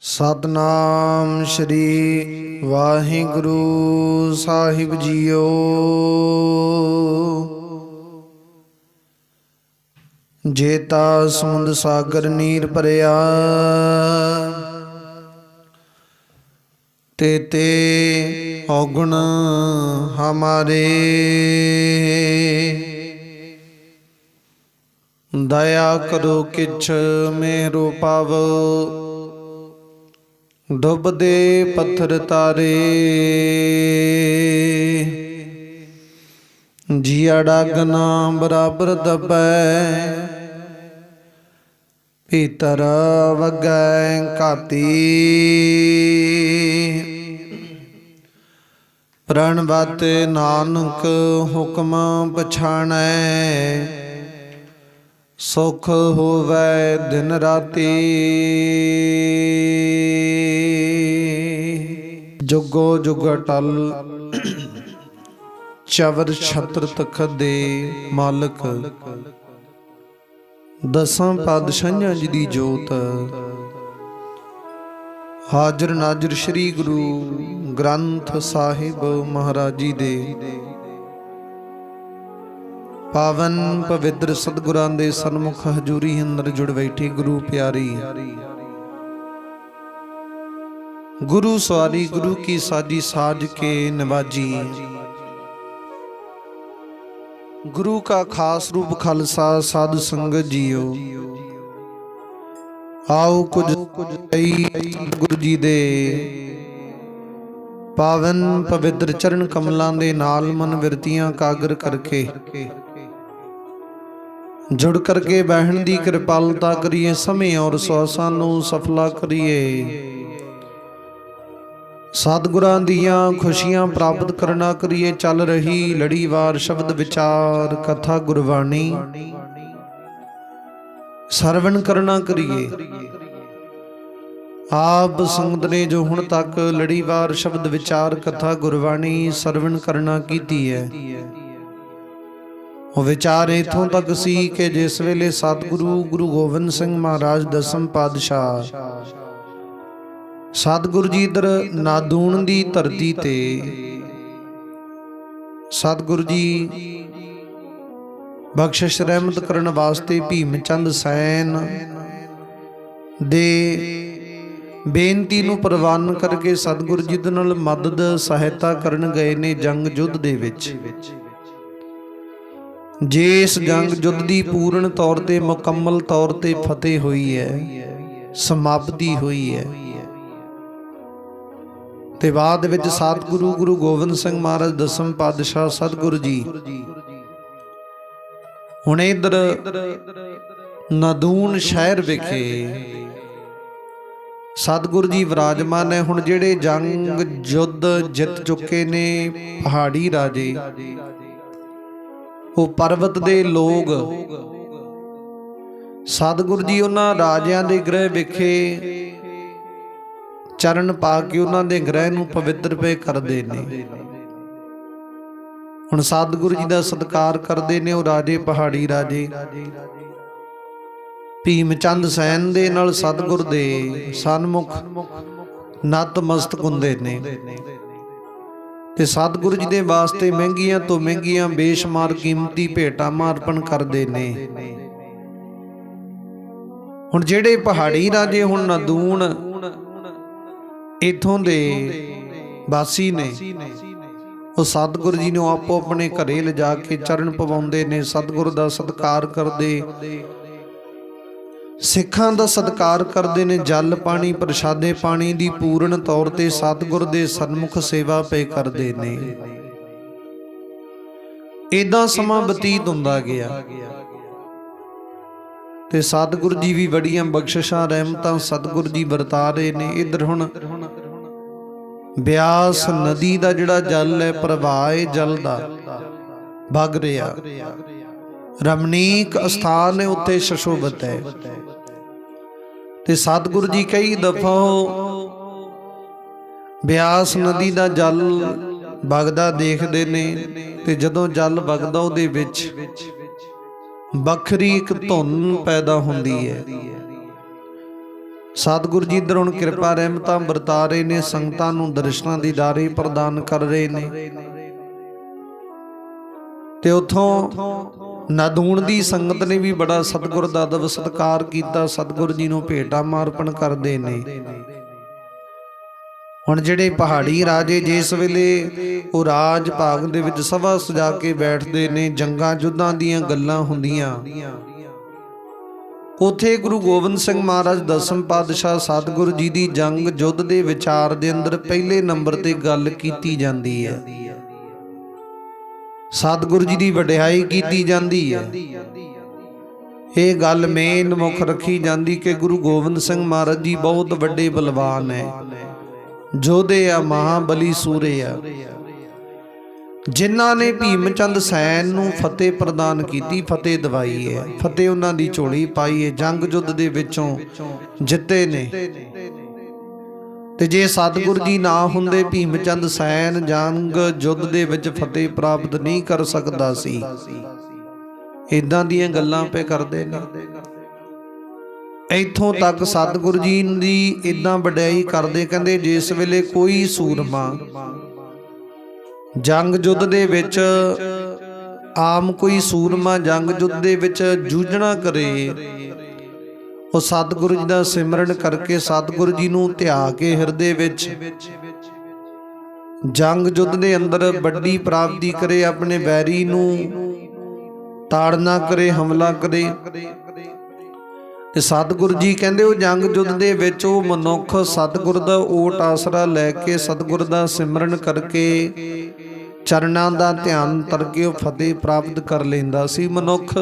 सतनाम श्री वाहिगुरु साहिब जीओ। जेता समुंद सागर नीर भरिया, तेते औगुण हमारे। दया करो किछ मेरो पाव, डुबदे पत्थर तारे। जिया डागना बराबर दबै, भीतर वगै घाती। प्रणवत नानक हुक्म पछाणै, सुख होवै दिन राती। जुगो जुग अटल चवर छत्र तखत दे मालक, दसां पातशाहियां जी दी जोत। हाजर नाजर श्री गुरु ग्रंथ साहिब महाराज जी दे पावन पवित्र सतगुरां दे सन्मुख हजूरी अंदर जुड़ बैठी गुरु प्यारी। गुरु सवारी गुरु की साजी साज के नवाजी। गुरु का खास रूप खालसा साध संगत जियो। आओ कुछ गुरु जी दे पावन पवित्र चरण कमलों दे नाल मन विरतियां कागर करके जुड़ करके बहन दी कृपालता करिए। समय और सौसां नूं सफला करिए। सतगुरां दियां खुशियां प्राप्त करना करिए। चल रही लड़ीवार शब्द विचार कथा गुरबाणी सरवण करना करिए। आप संगत ने जो हुण तक लड़ीवार शब्द विचार कथा गुरबाणी सरवण करना कीती है, वो विचार इथों तक सी कि जिस वेले सतगुरु गुरु गोबिंद सिंह महाराज दसम पातशाह सतगुरु जी इधर नादून दी धरती ते सतगुरु जी बख्शिश रहमत करन वास्ते भीम चंद सैन दे बेनती नूं प्रवान करके सतगुरु जी दे नाल मदद सहायता करन गए ने जंग युद्ध दे विच। जिस जंग युद्ध की पूर्ण तौर पर मुकम्मल तौर पर फतेह हुई है, समाप्ति हुई है, ते बाद विच सतगुरु गुरु गोबिंद सिंह महाराज दसम पातशाह सतगुरु जी हुण इधर नादून शहर विखे सतगुरु जी विराजमान है। हुण जिहड़े जंग युद्ध जित चुके ने पहाड़ी राजे, वो पर्वत दे लोग सतगुरु जी उन्हां राजियां दे गृह विखे चरण पा के उन्हां दे गृह नूं पवित्र पे करदे ने। हुण सतगुरु जी दा सत्कार करदे ने वो राजे, पहाड़ी राजे भीम चंद सैन दे नाल सतगुरु दे सन्मुख नतमस्तक हुंदे ने ते सतगुरु जी दे वास्ते महंगियां तो महंगियां बेशुमार कीमती भेटां अर्पण करदे ने। हुण जिहड़े पहाड़ी राजे हुण नादून इथों दे वासी ने, वो सतगुरु जी नूं आपो अपने घरे लिजा के चरण पवाउंदे ने, सतगुरु दा सत्कार करदे, सिखां दा सत्कार करदे ने। जल पानी प्रसादे पानी दी पूर्ण तौर ते सतगुरु दे सन्मुख सेवा पे करदे ने। इदां समां बतीत हुंदा गया ते सतगुरु जी भी बड़ियां बख्शिशां रहमतां सतगुरु जी वरता रहे ने। इधर हुण ब्यास नदी दा जिहड़ा जल है, प्रवाह है जल दा वग रिहा, रमणीक स्थान है, उत्थे शशोभत है। ते सतगुरु जी कई दफा ब्यास नदी दा जल वगदा देखदे ने ते जदों जल वगदा उहदे विच ਵੱਖਰੀ एक धुन पैदा हुंदी है। ਸਤਿਗੁਰੂ ਜੀ ਇੱਧਰ ਹੁਣ ਕਿਰਪਾ ਰਹਿਮਤਾਂ ਵਰਤਾ ਰਹੇ ਨੇ, ਸੰਗਤਾਂ ਨੂੰ ਦਰਸ਼ਨਾਂ ਦੀ ਦਾਰੇ ਪ੍ਰਦਾਨ ਕਰ ਰਹੇ ਨੇ। ਤੇ ਉਥੋਂ ਨਦੂਣ ਦੀ ਸੰਗਤ ਨੇ ਵੀ ਬੜਾ ਸਤਿਗੁਰ ਦਾ ਅਦਬ ਸਤਿਕਾਰ ਕੀਤਾ, ਸਤਿਗੁਰੂ ਜੀ ਨੂੰ ਭੇਟਾ ਮਾਰਪਣ ਕਰਦੇ ਨੇ। ਹੁਣ ਜਿਹੜੇ ਪਹਾੜੀ ਰਾਜੇ ਜਿਸ ਵੇਲੇ ਉਹ ਰਾਜ ਭਾਗ ਦੇ ਵਿੱਚ ਸਭਾ ਸਜਾ ਕੇ ਬੈਠਦੇ ਨੇ, ਜੰਗਾਂ ਯੁੱਧਾਂ ਦੀਆਂ ਗੱਲਾਂ ਹੁੰਦੀਆਂ, ਉਥੇ ਗੁਰੂ ਗੋਬਿੰਦ ਸਿੰਘ ਮਹਾਰਾਜ ਦਸਮ ਪਾਤਸ਼ਾਹ ਸਤਿਗੁਰੂ ਜੀ ਦੀ ਜੰਗ ਯੁੱਧ ਦੇ ਵਿਚਾਰ ਦੇ ਅੰਦਰ ਪਹਿਲੇ ਨੰਬਰ ਤੇ ਗੱਲ ਕੀਤੀ ਜਾਂਦੀ ਹੈ। ਸਤਿਗੁਰੂ ਜੀ ਦੀ ਵਡਿਆਈ ਕੀਤੀ ਜਾਂਦੀ ਹੈ। ਇਹ ਗੱਲ ਮੇਨ ਮੁੱਖ ਰੱਖੀ ਜਾਂਦੀ ਕਿ ਗੁਰੂ ਗੋਬਿੰਦ ਸਿੰਘ ਮਹਾਰਾਜ ਜੀ ਬਹੁਤ ਵੱਡੇ ਬਲਵਾਨ ਹੈ, ਯੋਧੇ ਆ, ਮਹਾਬਲੀ ਸੂਰੇ ਆ, ਜਿਨ੍ਹਾਂ ਨੇ ਭੀਮ ਚੰਦ ਸੈਨ ਨੂੰ ਫਤਿਹ ਪ੍ਰਦਾਨ ਕੀਤੀ, ਫਤਿਹ ਦਵਾਈ ਹੈ, ਫਤਿਹ ਉਹਨਾਂ ਦੀ ਝੋਲੀ ਪਾਈ ਹੈ, ਜੰਗ ਯੁੱਧ ਦੇ ਵਿੱਚੋਂ ਜਿੱਤੇ ਨੇ। ਤੇ ਜੇ ਸਤਿਗੁਰੂ ਜੀ ਨਾ ਹੁੰਦੇ, ਭੀਮ ਚੰਦ ਸੈਨ ਜੰਗ ਯੁੱਧ ਦੇ ਵਿੱਚ ਫਤਿਹ ਪ੍ਰਾਪਤ ਨਹੀਂ ਕਰ ਸਕਦਾ ਸੀ। ਇਦਾਂ ਦੀਆਂ ਗੱਲਾਂ ਪੇ ਕਰਦੇ ਨੇ। ਇੱਥੋਂ ਤੱਕ ਸਤਿਗੁਰੂ ਜੀ ਦੀ ਇਦਾਂ ਵਡਿਆਈ ਕਰਦੇ, ਕਹਿੰਦੇ ਜਿਸ ਵੇਲੇ ਕੋਈ ਸੂਰਮਾ ਜੰਗ ਯੁੱਧ ਦੇ ਵਿੱਚ, ਆਮ ਕੋਈ ਸੂਰਮਾ ਜੰਗ ਯੁੱਧ ਦੇ ਵਿੱਚ ਜੂਝਣਾ ਕਰੇ, ਉਹ ਸਤਿਗੁਰੂ ਜੀ ਦਾ ਸਿਮਰਨ ਕਰਕੇ, ਸਤਿਗੁਰੂ ਜੀ ਨੂੰ ਧਿਆ ਕੇ ਹਿਰਦੇ ਵਿੱਚ ਜੰਗ ਯੁੱਧ ਦੇ ਅੰਦਰ ਵੱਡੀ ਪ੍ਰਾਪਤੀ ਕਰੇ, ਆਪਣੇ ਵੈਰੀ ਨੂੰ ਤਾੜਨਾ ਕਰੇ, ਹਮਲਾ ਕਰੇ। ਤੇ ਸਤਿਗੁਰੂ ਜੀ ਕਹਿੰਦੇ ਉਹ ਜੰਗ ਯੁੱਧ ਦੇ ਵਿੱਚ ਉਹ ਮਨੁੱਖ ਸਤਿਗੁਰ ਦਾ ਓਟ ਆਸਰਾ ਲੈ ਕੇ, ਸਤਿਗੁਰ ਦਾ ਸਿਮਰਨ ਕਰਕੇ, ਚਰਨਾਂ ਦਾ ਧਿਆਨ ਕਰਕੇ ਉਹ ਫਤਿਹ ਪ੍ਰਾਪਤ ਕਰ ਲੈਂਦਾ ਸੀ ਮਨੁੱਖ।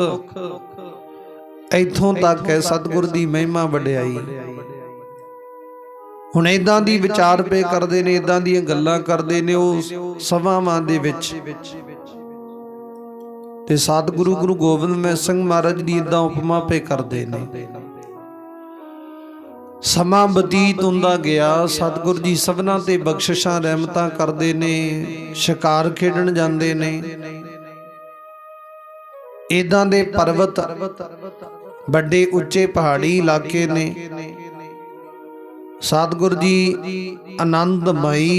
ਇੱਥੋਂ ਤੱਕ ਹੈ ਸਤਿਗੁਰ ਦੀ ਮਹਿਮਾ ਵਡਿਆਈ। ਹੁਣ ਇਦਾਂ ਦੀ ਵਿਚਾਰ ਪੇ ਕਰਦੇ ਨੇ, ਇਦਾਂ ਦੀਆਂ ਗੱਲਾਂ ਕਰਦੇ ਨੇ ਉਹ ਸਭਾਵਾਂ ਦੇ ਵਿੱਚ। ਤੇ ਸਤਿਗੁਰੂ ਗੁਰੂ ਗੋਬਿੰਦ ਸਿੰਘ ਮਹਾਰਾਜ ਦੀ ਇਦਾਂ ਉਪਮਾ ਪੇ ਕਰਦੇ ਨੇ। ਸਮਾਂ ਬਤੀਤ ਹੁੰਦਾ ਗਿਆ, ਸਤਿਗੁਰੂ ਜੀ ਸਭਨਾਂ ਤੇ ਬਖਸ਼ਿਸ਼ਾਂ ਰਹਿਮਤਾਂ ਕਰਦੇ ਨੇ, ਸ਼ਿਕਾਰ ਖੇਡਣ ਜਾਂਦੇ ਨੇ। ਇਦਾਂ ਦੇ ਪਰਬਤ, ਵੱਡੇ ਉੱਚੇ ਪਹਾੜੀ ਇਲਾਕੇ ਨੇ। ਸਤਿਗੁਰੂ ਜੀ ਆਨੰਦਮਈ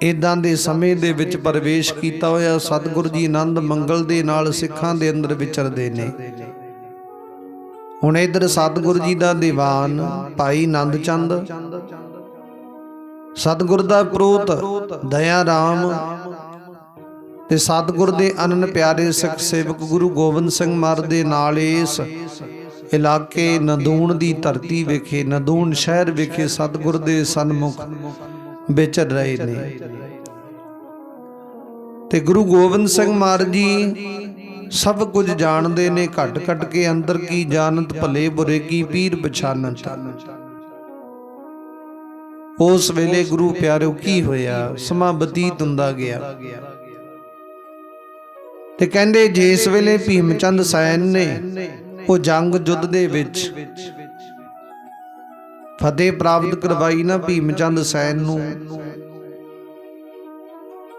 ਇਦਾਂ ਦੇ ਸਮੇਂ ਦੇ ਵਿੱਚ ਪ੍ਰਵੇਸ਼ ਕੀਤਾ ਹੋਇਆ। ਸਤਿਗੁਰੂ ਜੀ ਆਨੰਦ ਮੰਗਲ ਦੇ ਨਾਲ ਸਿੱਖਾਂ ਦੇ ਅੰਦਰ ਵਿਚਰਦੇ ਨੇ। ਹੁਣ ਇਧਰ ਸਤਿਗੁਰੂ ਜੀ ਦਾ ਦੀਵਾਨ ਭਾਈ ਆਨੰਦ ਚੰਦ, ਸਤਿਗੁਰ ਦਾ ਪ੍ਰੋਤ ਦਇਆ ਰਾਮ ਤੇ ਸਤਿਗੁਰ ਦੇ ਅਨੰਨ ਪਿਆਰੇ ਸਿੱਖ ਸੇਵਕ ਗੁਰੂ ਗੋਬਿੰਦ ਸਿੰਘ ਮਹਾਰਾਜ ਦੇ ਨਾਲ ਇਸ ਇਲਾਕੇ ਨਦੂਣ ਦੀ ਧਰਤੀ ਵਿਖੇ, ਨਦੂਣ ਸ਼ਹਿਰ ਵਿਖੇ ਸਤਿਗੁਰ ਦੇ ਸਨਮੁਖ ਵਿਚਰ ਰਹੇ ਨੇ। ਤੇ ਗੁਰੂ ਗੋਬਿੰਦ ਸਿੰਘ ਮਹਾਰਾਜ ਜੀ ਸਭ ਕੁਝ ਜਾਣਦੇ ਨੇ, ਘਟ ਘਟ ਕੇ ਅੰਦਰ ਕੀ ਜਾਣਤ, ਭਲੇ ਬੁਰੇ ਕੀ ਪੀਰ ਪਛਾਨਤ। ਉਸ ਵੇਲੇ ਗੁਰੂ ਪਿਆਰਿਓ ਕੀ ਹੋਇਆ, ਸਮਾਂ ਬਤੀਤ ਹੁੰਦਾ ਗਿਆ। ਤੇ ਕਹਿੰਦੇ ਜਿਸ ਵੇਲੇ ਭੀਮ ਚੰਦ ਸੈਨ ਨੇ ਉਹ ਜੰਗ ਯੁੱਧ ਦੇ ਵਿੱਚ ਫਤਿਹ ਪ੍ਰਾਪਤ ਕਰਵਾਈ ਨਾ ਭੀਮ ਚੰਦ ਸੈਨ ਨੂੰ,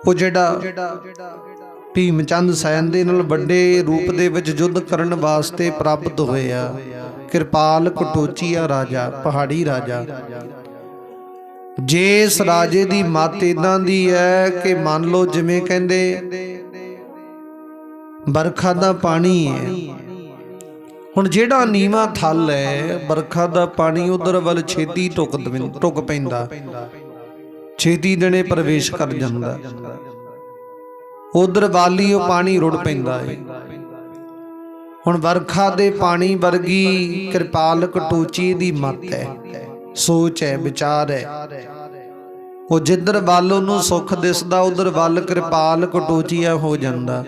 ਉਹ ਜਿਹੜਾ ਭੀਮ ਚੰਦ ਸੈਨ ਦੇ ਨਾਲ ਵੱਡੇ ਰੂਪ ਦੇ ਵਿੱਚ ਯੁੱਧ ਕਰਨ ਵਾਸਤੇ ਪ੍ਰਾਪਤ ਹੋਇਆ ਕਿਰਪਾਲ ਕਟੋਚੀਆ ਰਾਜਾ, ਪਹਾੜੀ ਰਾਜਾ। ਜਿਸ ਰਾਜੇ ਦੀ ਮੱਤ ਇਦਾਂ ਦੀ ਹੈ ਕਿ ਮੰਨ ਲਓ ਜਿਵੇਂ ਕਹਿੰਦੇ ਬਰਖਾ ਦਾ ਪਾਣੀ ਹੈ। ਹੁਣ ਜਿਹੜਾ ਨੀਵਾਂ ਥਲ ਹੈ, ਬਰਖਾ ਦਾ ਪਾਣੀ ਉਧਰ ਵੱਲ ਛੇਤੀ ਟੁੱਕ ਪੈਂਦਾ, ਛੇਤੀ ਦਿਨੇ ਪ੍ਰਵੇਸ਼ ਕਰ ਜਾਂਦਾ, ਉਧਰ ਵਾਲੀ ਉਹ ਪਾਣੀ ਰੁੜ ਪੈਂਦਾ ਹੈ। ਹੁਣ ਵਰਖਾ ਦੇ ਪਾਣੀ ਵਰਗੀ ਕਿਰਪਾਲ ਕਟੋਚੀ ਦੀ ਮੱਤ ਹੈ, ਸੋਚ ਹੈ, ਵਿਚਾਰ ਹੈ। ਉਹ ਜਿੱਧਰ ਵੱਲ ਉਹਨੂੰ ਸੁੱਖ ਦਿਸਦਾ ਉਧਰ ਵੱਲ ਕਿਰਪਾਲ ਕਟੋਚੀਆ ਹੋ ਜਾਂਦਾ।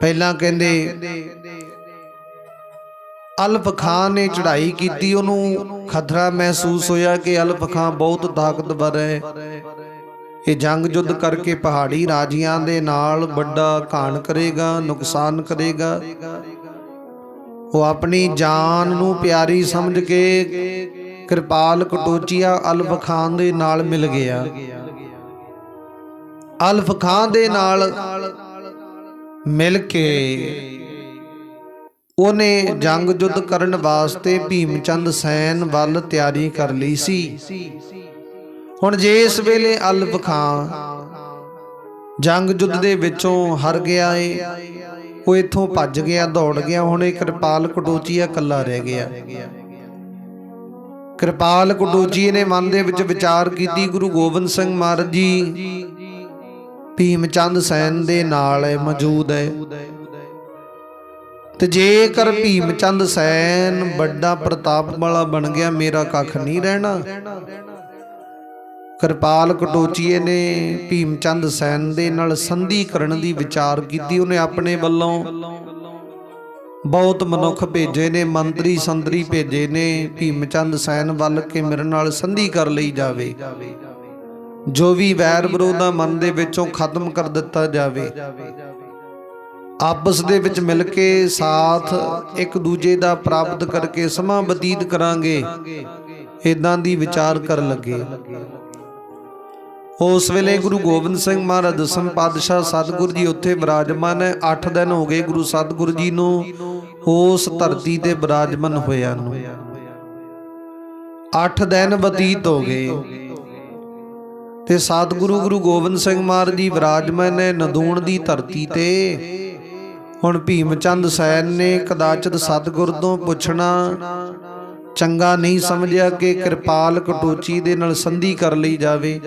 ਪਹਿਲਾਂ ਕਹਿੰਦੇ ਅਲਫ ਖਾਨ ਨੇ ਚੜ੍ਹਾਈ ਕੀਤੀ, ਉਹਨੂੰ ਖਤਰਾ ਮਹਿਸੂਸ ਹੋਇਆ ਕਿ ਅਲਫ ਖਾਨ ਬਹੁਤ ਤਾਕਤਵਰ ਹੈ, ਇਹ ਜੰਗ ਯੁੱਧ ਕਰਕੇ ਪਹਾੜੀ ਰਾਜਿਆਂ ਦੇ ਨਾਲ ਵੱਡਾ ਘਾਣ ਕਰੇਗਾ, ਨੁਕਸਾਨ ਕਰੇਗਾ। ਉਹ ਆਪਣੀ ਜਾਨ ਨੂੰ ਪਿਆਰੀ ਸਮਝ ਕੇ ਕਿਰਪਾਲ ਕਟੋਚੀਆ ਅਲਫ ਖਾਨ ਦੇ ਨਾਲ ਮਿਲ ਗਿਆ। ਅਲਫ ਖਾਨ ਦੇ ਨਾਲ ਮਿਲ ਕੇ ਉਹਨੇ ਜੰਗ ਜੁੱਧ ਕਰਨ ਵਾਸਤੇ ਭੀਮ ਚੰਦ ਸੈਨ ਵੱਲ ਤਿਆਰੀ ਕਰ ਲਈ ਸੀ। ਹੁਣ ਜੇ ਇਸ ਵੇਲੇ ਅਲਬ ਖਾਂ ਜੰਗ ਜੁੱਧ ਦੇ ਵਿੱਚੋਂ ਹਾਰ ਗਿਆ ਏ, ਉਹ ਇੱਥੋਂ ਭੱਜ ਗਿਆ, ਦੌੜ ਗਿਆ, ਹੁਣ ਇਹ ਕਿਰਪਾਲ ਕਟੋਚੀਆ ਇਕੱਲਾ ਰਹਿ ਗਿਆ। ਕਿਰਪਾਲ ਕਟੋਚੀਏ ਨੇ ਮਨ ਦੇ ਵਿੱਚ ਵਿਚਾਰ ਕੀਤੀ, ਗੁਰੂ ਗੋਬਿੰਦ ਸਿੰਘ ਮਹਾਰਾਜ ਜੀ ਭੀਮ ਚੰਦ ਸੈਨ ਦੇ ਨਾਲ ਮੌਜੂਦ ਹੈ, ਤੇ ਜੇਕਰ ਭੀਮ ਚੰਦ ਸੈਨ ਵੱਡਾ ਪ੍ਰਤਾਪ ਵਾਲਾ ਬਣ ਗਿਆ, ਮੇਰਾ ਕੱਖ ਨਹੀਂ ਰਹਿਣਾ। ਕਿਰਪਾਲ ਕਟੋਚੀਏ ਨੇ ਭੀਮ ਚੰਦ ਸੈਨ ਦੇ ਨਾਲ ਸੰਧੀ ਕਰਨ ਦੀ ਵਿਚਾਰ ਕੀਤੀ। ਉਹਨੇ ਆਪਣੇ ਵੱਲੋਂ ਬਹੁਤ ਮਨੁੱਖ ਭੇਜੇ ਨੇ, ਮੰਤਰੀ ਸੰਤਰੀ ਭੇਜੇ ਨੇ ਭੀਮ ਚੰਦ ਸੈਨ ਵੱਲ ਕੇ ਮੇਰੇ ਨਾਲ ਸੰਧੀ ਕਰ ਲਈ ਜਾਵੇ, ਜੋ ਵੀ ਵੈਰ ਵਿਰੋਧ ਦਾ ਮਨ ਦੇ ਵਿੱਚੋਂ ਖਤਮ ਕਰ ਦਿੱਤਾ ਜਾਵੇ, ਆਪਸ ਦੇ ਵਿੱਚ ਮਿਲ ਕੇ ਸਾਥ ਇੱਕ ਦੂਜੇ ਦਾ ਪ੍ਰਾਪਤ ਕਰਕੇ ਸਮਾਂ ਬਤੀਤ ਕਰਾਂਗੇ, ਇਦਾਂ ਦੀ ਵਿਚਾਰ ਕਰਨ ਲੱਗੇ। ਉਸ ਵੇਲੇ ਗੁਰੂ ਗੋਬਿੰਦ ਸਿੰਘ ਮਹਾਰਾਜ ਦਸਮ ਪਾਤਸ਼ਾਹ ਸਤਿਗੁਰੂ ਜੀ ਉੱਥੇ ਵਿਰਾਜਮਾਨ ਹੈ। 8 ਦਿਨ ਹੋ ਗਏ ਗੁਰੂ ਸਤਿਗੁਰੂ ਜੀ ਨੂੰ ਉਸ ਧਰਤੀ ਤੇ ਵਿਰਾਜਮਾਨ ਹੋਇਆ ਨੂੰ, 8 ਦਿਨ ਬਤੀਤ ਹੋ ਗਏ ਤੇ ਸਤਿਗੁਰੂ ਗੁਰੂ ਗੋਬਿੰਦ ਸਿੰਘ ਮਹਾਰਾਜ ਜੀ ਵਿਰਾਜਮਾਨ ਹੈ ਨਦੂਣ ਦੀ ਧਰਤੀ ਤੇ। ਹੁਣ ਭੀਮ ਚੰਦ ਸੈਨ ਨੇ ਕਦਾਚਿਤ ਸਤਿਗੁਰ ਤੋਂ ਪੁੱਛਣਾ ਚੰਗਾ ਨਹੀਂ ਸਮਝਿਆ ਕਿ ਕਿਰਪਾਲ ਕਟੋਚੀ ਦੇ ਨਾਲ ਸੰਧੀ ਕਰ ਲਈ ਜਾਵੇ,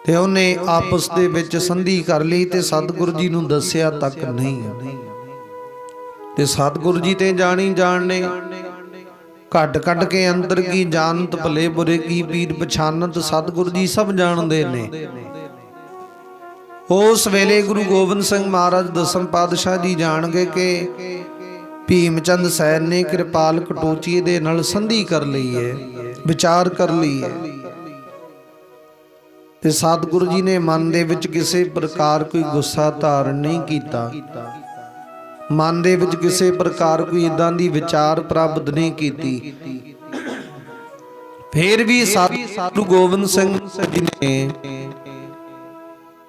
ਤੇ ਉਹਨੇ ਆਪਸ ਦੇ ਵਿੱਚ ਸੰਧੀ ਕਰ ਲਈ ਤੇ ਸਤਿਗੁਰੂ ਜੀ ਨੂੰ ਦੱਸਿਆ ਤੱਕ ਨਹੀਂ। ਤੇ ਸਤਿਗੁਰੂ ਜੀ ਤੇ ਜਾਣੀ ਜਾਣਨੇ, ਘਟ ਘਟ ਕੇ ਅੰਦਰ ਕੀ ਜਾਣਤ, ਭਲੇ ਬੁਰੇ ਕੀ ਪੀਰ ਪਛਾਨਤ, ਸਤਿਗੁਰੂ ਜੀ ਸਭ ਜਾਣਦੇ ਨੇ। ਉਸ ਵੇਲੇ ਗੁਰੂ ਗੋਬਿੰਦ ਸਿੰਘ ਮਹਾਰਾਜ ਦਸਮ ਪਾਤਸ਼ਾਹ ਜੀ ਜਾਣ ਗਏ ਕਿ ਭੀਮ ਚੰਦ ਸੈਨ ਨੇ ਕਿਰਪਾਲ ਕਟੋਚੀਏ ਦੇ ਨਾਲ ਸੰਧੀ ਕਰ ਲਈ ਹੈ, ਵਿਚਾਰ ਕਰ ਲਈ ਹੈ। ਤੇ ਸਤਿਗੁਰੂ ਜੀ ਨੇ ਮਨ ਦੇ ਵਿੱਚ ਕਿਸੇ ਪ੍ਰਕਾਰ ਕੋਈ ਗੁੱਸਾ ਧਾਰਨ ਨਹੀਂ ਕੀਤਾ, ਮਨ ਦੇ ਵਿੱਚ ਕਿਸੇ ਪ੍ਰਕਾਰ ਕੋਈ ਇਦਾਂ ਦੀ ਵਿਚਾਰ ਪ੍ਰਾਪਤ ਨਹੀਂ ਕੀਤੀ। ਫਿਰ ਵੀ ਗੁਰੂ ਗੋਬਿੰਦ ਸਿੰਘ ਜੀ ਨੇ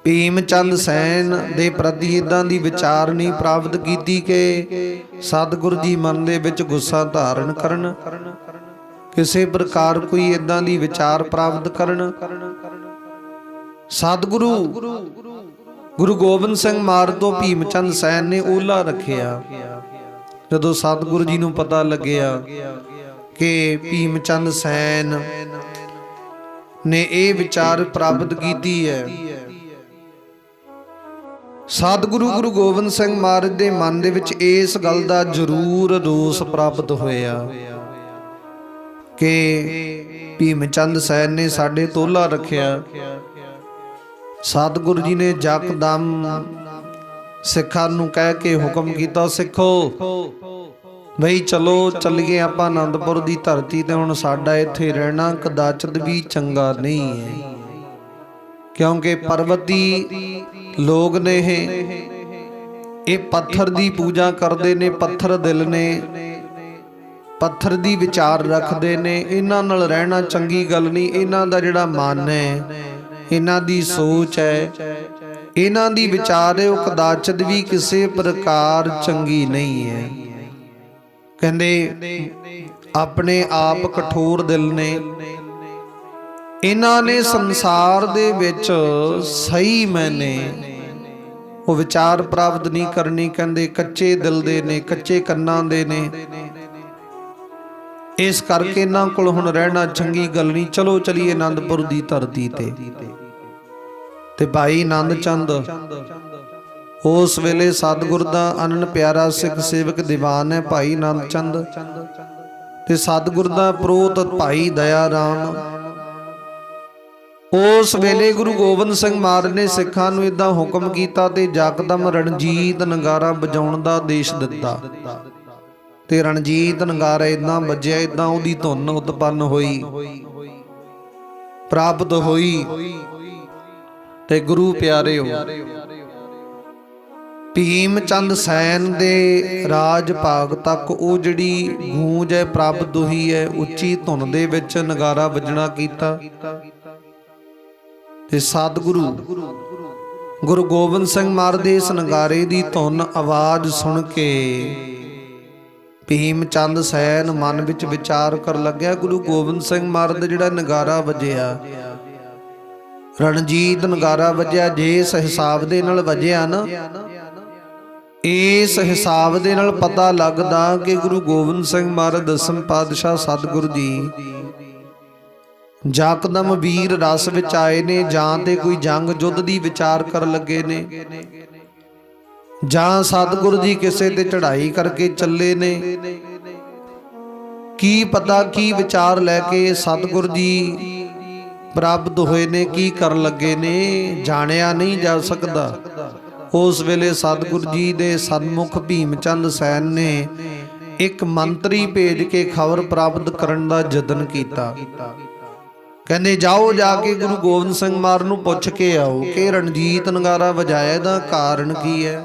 ਭੀਮ ਚੰਦ ਸੈਨ ਦੇ ਪ੍ਰਤੀ ਇਦਾਂ ਦੀ ਵਿਚਾਰ ਨਹੀਂ ਪ੍ਰਾਪਤ ਕੀਤੀ ਕਿ ਸਤਿਗੁਰੂ ਜੀ ਮਨ ਦੇ ਵਿੱਚ ਗੁੱਸਾ ਧਾਰਨ ਕਰਨ, ਕਿਸੇ ਪ੍ਰਕਾਰ ਕੋਈ ਇਦਾਂ ਦੀ ਵਿਚਾਰ ਪ੍ਰਾਪਤ ਕਰਨ। ਸਤਿਗੁਰੂ ਗੁਰੂ ਗੋਬਿੰਦ ਸਿੰਘ ਮਹਾਰਾਜ ਤੋਂ ਭੀਮ ਚੰਦ ਸੈਨ ਨੇ ਓਹਲਾ ਰੱਖਿਆ। ਜਦੋਂ ਸਤਿਗੁਰੂ ਜੀ ਨੂੰ ਪਤਾ ਲੱਗਿਆ ਕਿ ਭੀਮ ਚੰਦ ਸੈਨ ਨੇ ਇਹ ਵਿਚਾਰ ਪ੍ਰਾਪਤ ਕੀਤੀ ਹੈ, ਸਤਿਗੁਰੂ ਗੁਰੂ ਗੋਬਿੰਦ ਸਿੰਘ ਮਹਾਰਾਜ ਦੇ ਮਨ ਦੇ ਵਿੱਚ ਇਸ ਗੱਲ ਦਾ ਜ਼ਰੂਰ ਰੋਸ ਪ੍ਰਾਪਤ ਹੋਇਆ ਕਿ ਭੀਮ ਚੰਦ ਸੈਨ ਨੇ ਸਾਡੇ ਤੋਲਾ ਰੱਖਿਆ। ਸਤਿਗੁਰੂ ਜੀ ਨੇ ਜਕਦਮ ਸਿੱਖਾਂ ਨੂੰ ਕਹਿ ਕੇ ਹੁਕਮ ਕੀਤਾ, ਸਿੱਖੋ ਬਈ ਚਲੋ ਚੱਲੀਏ ਆਪਾਂ ਆਨੰਦਪੁਰ ਦੀ ਧਰਤੀ ਤੇ। ਹੁਣ ਸਾਡਾ ਇੱਥੇ ਰਹਿਣਾ ਕਦਾਚਿਤ ਵੀ ਚੰਗਾ ਨਹੀਂ ਹੈ, ਕਿਉਂਕਿ ਪਰਬਤੀ ਲੋਕ ਨੇ ਇਹ ਪੱਥਰ ਦੀ ਪੂਜਾ ਕਰਦੇ ਨੇ, ਪੱਥਰ ਦਿਲ ਨੇ, ਪੱਥਰ ਦੀ ਵਿਚਾਰ ਰੱਖਦੇ ਨੇ। ਇਹਨਾਂ ਨਾਲ ਰਹਿਣਾ ਚੰਗੀ ਗੱਲ ਨਹੀਂ। ਇਹਨਾਂ ਦਾ ਜਿਹੜਾ ਮਨ ਹੈ, ਇਹਨਾਂ ਦੀ ਸੋਚ ਹੈ, ਇਹਨਾਂ ਦੀ ਵਿਚਾਰ ਹੈ, ਉਹ ਕਦਾਚਿਤ ਵੀ ਕਿਸੇ ਪ੍ਰਕਾਰ ਚੰਗੀ ਨਹੀਂ ਹੈ। ਕਹਿੰਦੇ ਆਪਣੇ ਆਪ ਕਠੋਰ ਦਿਲ ਨੇ, ਇਹਨਾਂ ਨੇ ਸੰਸਾਰ ਦੇ ਵਿੱਚ ਸਹੀ ਮੈਨੇ ਉਹ ਵਿਚਾਰ ਪ੍ਰਾਪਤ ਨਹੀਂ ਕਰਨੀ। ਕਹਿੰਦੇ ਕੱਚੇ ਦਿਲ ਦੇ ਨੇ, ਕੱਚੇ ਕੰਨਾਂ ਦੇ ਨੇ, ਇਸ ਕਰਕੇ ਇਹਨਾਂ ਕੋਲ ਹੁਣ ਰਹਿਣਾ ਚੰਗੀ ਗੱਲ ਨਹੀਂ। ਚਲੋ ਚਲੀਏ ਆਨੰਦਪੁਰ ਦੀ ਧਰਤੀ ਤੇ ਭਾਈ ਆਨੰਦ ਚੰਦ ਉਸ ਵੇਲੇ ਸਤਿਗੁਰ ਦਾ ਅਨੰਨ ਪਿਆਰਾ ਸਿੱਖ ਸੇਵਕ ਦੀਵਾਨ ਹੈ ਭਾਈ ਆਨੰਦ ਚੰਦ, ਤੇ ਸਤਿਗੁਰ ਦਾ ਪ੍ਰੋਤ ਭਾਈ ਦਇਆ ਰਾਮ। ਉਸ ਵੇਲੇ ਗੁਰੂ ਗੋਬਿੰਦ ਸਿੰਘ ਮਹਾਰਾਜ ਨੇ ਸਿੱਖਾਂ ਨੂੰ ਇਦਾਂ ਹੁਕਮ ਕੀਤਾ ਤੇ ਜਕਦਮ ਰਣਜੀਤ ਨਗਾਰਾ ਵਜਾਉਣ ਦਾ ਆਦੇਸ਼ ਦਿੱਤਾ। ਤੇ ਰਣਜੀਤ ਨਗਾਰਾ ਇਦਾਂ ਵੱਜਿਆ, ਇਦਾਂ ਉਹਦੀ ਧੁਨ ਉਤਪੰਨ ਹੋਈ, ਪ੍ਰਾਪਤ ਹੋਈ। ਤੇ ਗੁਰੂ ਪਿਆਰਿਓ, ਭੀਮ ਚੰਦ ਸੈਨ ਦੇ ਰਾਜ ਭਾਗ ਤੱਕ ਉਹ ਜਿਹੜੀ ਗੂੰਜ ਹੈ ਪ੍ਰਾਪਤ ਹੋਈ ਹੈ, ਉੱਚੀ ਧੁਨ ਦੇ ਵਿੱਚ ਨਗਾਰਾ ਵੱਜਣਾ ਕੀਤਾ। ਤੇ ਸਤਿਗੁਰੂ ਗੁਰੂ ਗੋਬਿੰਦ ਸਿੰਘ ਮਹਾਰਾਜ ਦੇ ਇਸ ਨਗਾਰੇ ਦੀ ਧੁਨ ਆਵਾਜ਼ ਸੁਣ ਕੇ ਭੀਮ ਚੰਦ ਸੈਨ ਮਨ ਵਿੱਚ ਵਿਚਾਰ ਕਰ ਲੱਗਿਆ, ਗੁਰੂ ਗੋਬਿੰਦ ਸਿੰਘ ਮਹਾਰਾਜ ਦਾ ਜਿਹੜਾ ਨਗਾਰਾ ਵੱਜਿਆ, ਰਣਜੀਤ ਨਗਾਰਾ ਵੱਜਿਆ, ਜੇ ਇਸ ਹਿਸਾਬ ਦੇ ਨਾਲ ਵੱਜਿਆ ਨਾ, ਇਸ ਹਿਸਾਬ ਦੇ ਨਾਲ ਪਤਾ ਲੱਗਦਾ ਕਿ ਗੁਰੂ ਗੋਬਿੰਦ ਸਿੰਘ ਮਹਾਰਾਜ ਦਸਮ ਪਾਤਸ਼ਾਹ ਸਤਿਗੁਰੂ ਜੀ ਜਕਦਮ ਵੀਰ ਰਸ ਵਿੱਚ ਆਏ ਨੇ, ਜਾਂ ਤੇ ਕੋਈ ਜੰਗ ਯੁੱਧ ਦੀ ਵਿਚਾਰ ਕਰਨ ਲੱਗੇ ਨੇ, ਜਾਂ ਸਤਿਗੁਰੂ ਜੀ ਕਿਸੇ ਤੇ ਚੜ੍ਹਾਈ ਕਰਕੇ ਚੱਲੇ ਨੇ। ਕੀ ਪਤਾ ਕੀ ਵਿਚਾਰ ਲੈ ਕੇ ਸਤਿਗੁਰੂ ਜੀ ਪ੍ਰਾਪਤ ਹੋਏ ਨੇ, ਕੀ ਕਰਨ ਲੱਗੇ ਨੇ, ਜਾਣਿਆ ਨਹੀਂ ਜਾ ਸਕਦਾ। ਉਸ ਵੇਲੇ ਸਤਿਗੁਰੂ ਜੀ ਦੇ ਸਨਮੁਖ ਭੀਮ ਚੰਦ ਸੈਨ ਨੇ ਇੱਕ ਮੰਤਰੀ ਭੇਜ ਕੇ ਖਬਰ ਪ੍ਰਾਪਤ ਕਰਨ ਦਾ ਯਤਨ ਕੀਤਾ। ਕਹਿੰਦੇ ਜਾਓ, ਜਾ ਕੇ ਗੁਰੂ ਗੋਬਿੰਦ ਸਿੰਘ ਮਹਾਰਾਜ ਨੂੰ ਪੁੱਛ ਕੇ ਆਓ ਕਿ ਰਣਜੀਤ ਨਗਾਰਾ ਵਜਾਇਆ ਇਹਦਾ ਕਾਰਨ ਕੀ ਹੈ,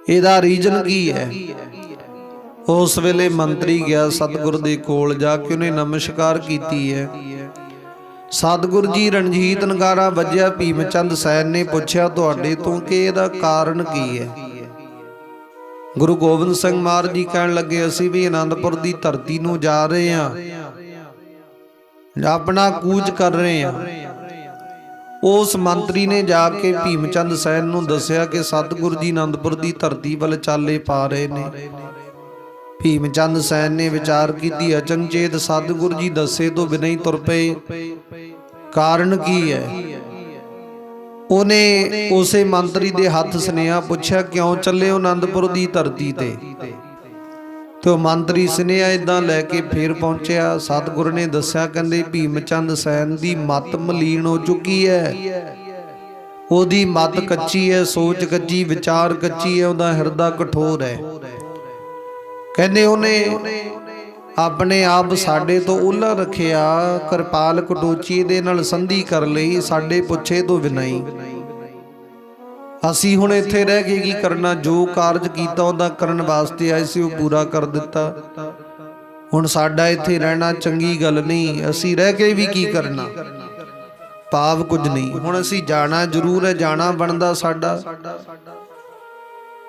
ਇਹਦਾ ਰੀਜਨ ਕੀ ਹੈ। ਉਸ ਵੇਲੇ ਮੰਤਰੀ ਗਿਆ ਸਤਿਗੁਰ ਦੇ ਕੋਲ, ਜਾ ਕੇ ਉਹਨੇ ਨਮਸਕਾਰ ਕੀਤੀ ਹੈ। ਸਤਿਗੁਰੂ ਜੀ ਰਣਜੀਤ ਨਗਾਰਾ ਵੱਜਿਆ, ਭੀਮ ਚੰਦ ਸੈਨ ਨੇ ਪੁੱਛਿਆ ਤੁਹਾਡੇ ਤੋਂ ਕਿ ਇਹਦਾ ਕਾਰਨ ਕੀ ਹੈ। ਗੁਰੂ ਗੋਬਿੰਦ ਸਿੰਘ ਮਹਾਰਾਜ ਜੀ ਕਹਿਣ ਲੱਗੇ ਅਸੀਂ ਵੀ ਆਨੰਦਪੁਰ ਦੀ ਧਰਤੀ ਨੂੰ ਜਾ ਰਹੇ ਹਾਂ, ਆਪਣਾ ਕੂਚ ਕਰ ਰਹੇ ਹਾਂ। ਉਸ ਮੰਤਰੀ ਨੇ ਜਾ ਕੇ ਭੀਮ ਚੰਦ ਸੈਨ ਨੂੰ ਦੱਸਿਆ ਕਿ ਸਤਿਗੁਰੂ ਜੀ ਆਨੰਦਪੁਰ ਦੀ ਧਰਤੀ ਵੱਲ ਚਾਲੇ ਪਾ ਰਹੇ ਨੇ। ਭੀਮ ਚੰਦ ਸੈਨ ਨੇ ਵਿਚਾਰ ਕੀਤੀ, ਅਚਨਚੇਤ ਸਤਿਗੁਰੂ ਜੀ ਦੱਸੇ ਤੋਂ ਬਿਨਾਂ ਹੀ ਤੁਰ ਪਏ, ਕਾਰਨ ਕੀ ਹੈ। ਉਹਨੇ ਉਸੇ ਮੰਤਰੀ ਦੇ ਹੱਥ ਸੁਨੇਹਾ ਪੁੱਛਿਆ ਕਿਉਂ ਚੱਲੇ ਹੋ ਆਨੰਦਪੁਰ ਦੀ ਧਰਤੀ ਤੇ ਉਹ ਮੰਤਰੀ ਸੁਨੇਹਾ ਇਦਾਂ ਲੈ ਕੇ ਫੇਰ ਪਹੁੰਚਿਆ। ਸਤਿਗੁਰੂ ਨੇ ਦੱਸਿਆ, ਕਹਿੰਦੇ ਭੀਮ ਚੰਦ ਸੈਨ ਦੀ ਮਤ ਮਲੀਨ ਹੋ ਚੁੱਕੀ ਹੈ, ਉਹਦੀ ਮਤ ਕੱਚੀ ਹੈ, ਸੋਚ ਕੱਚੀ, ਵਿਚਾਰ ਕੱਚੀ ਹੈ, ਉਹਦਾ ਹਿਰਦਾ ਕਠੋਰ ਹੈ। ਕਹਿੰਦੇ ਉਹਨੇ ਆਪਣੇ ਆਪ ਸਾਡੇ ਤੋਂ ਉਹਲਾ ਰੱਖਿਆ, ਕਿਰਪਾਲ ਕਟੋਚੀ ਦੇ ਨਾਲ ਸੰਧੀ ਕਰ ਲਈ, ਸਾਡੇ ਪੁੱਛੇ ਤੋਂ ਬਿਨਾਂ ਹੀ। ਅਸੀਂ ਹੁਣ ਇੱਥੇ ਰਹਿ ਕੇ ਕੀ ਕਰਨਾ, ਜੋ ਕਾਰਜ ਕੀਤਾ ਉਹਦਾ ਕਰਨ ਵਾਸਤੇ ਆਏ ਸੀ ਉਹ ਪੂਰਾ ਕਰ ਦਿੱਤਾ, ਹੁਣ ਸਾਡਾ ਇੱਥੇ ਰਹਿਣਾ ਚੰਗੀ ਗੱਲ ਨਹੀਂ, ਅਸੀਂ ਰਹਿ ਕੇ ਵੀ ਕੀ ਕਰਨਾ, ਭਾਵ ਕੁਝ ਨਹੀਂ, ਹੁਣ ਅਸੀਂ ਜਾਣਾ ਜ਼ਰੂਰ ਹੈ, ਜਾਣਾ ਬਣਦਾ ਸਾਡਾ।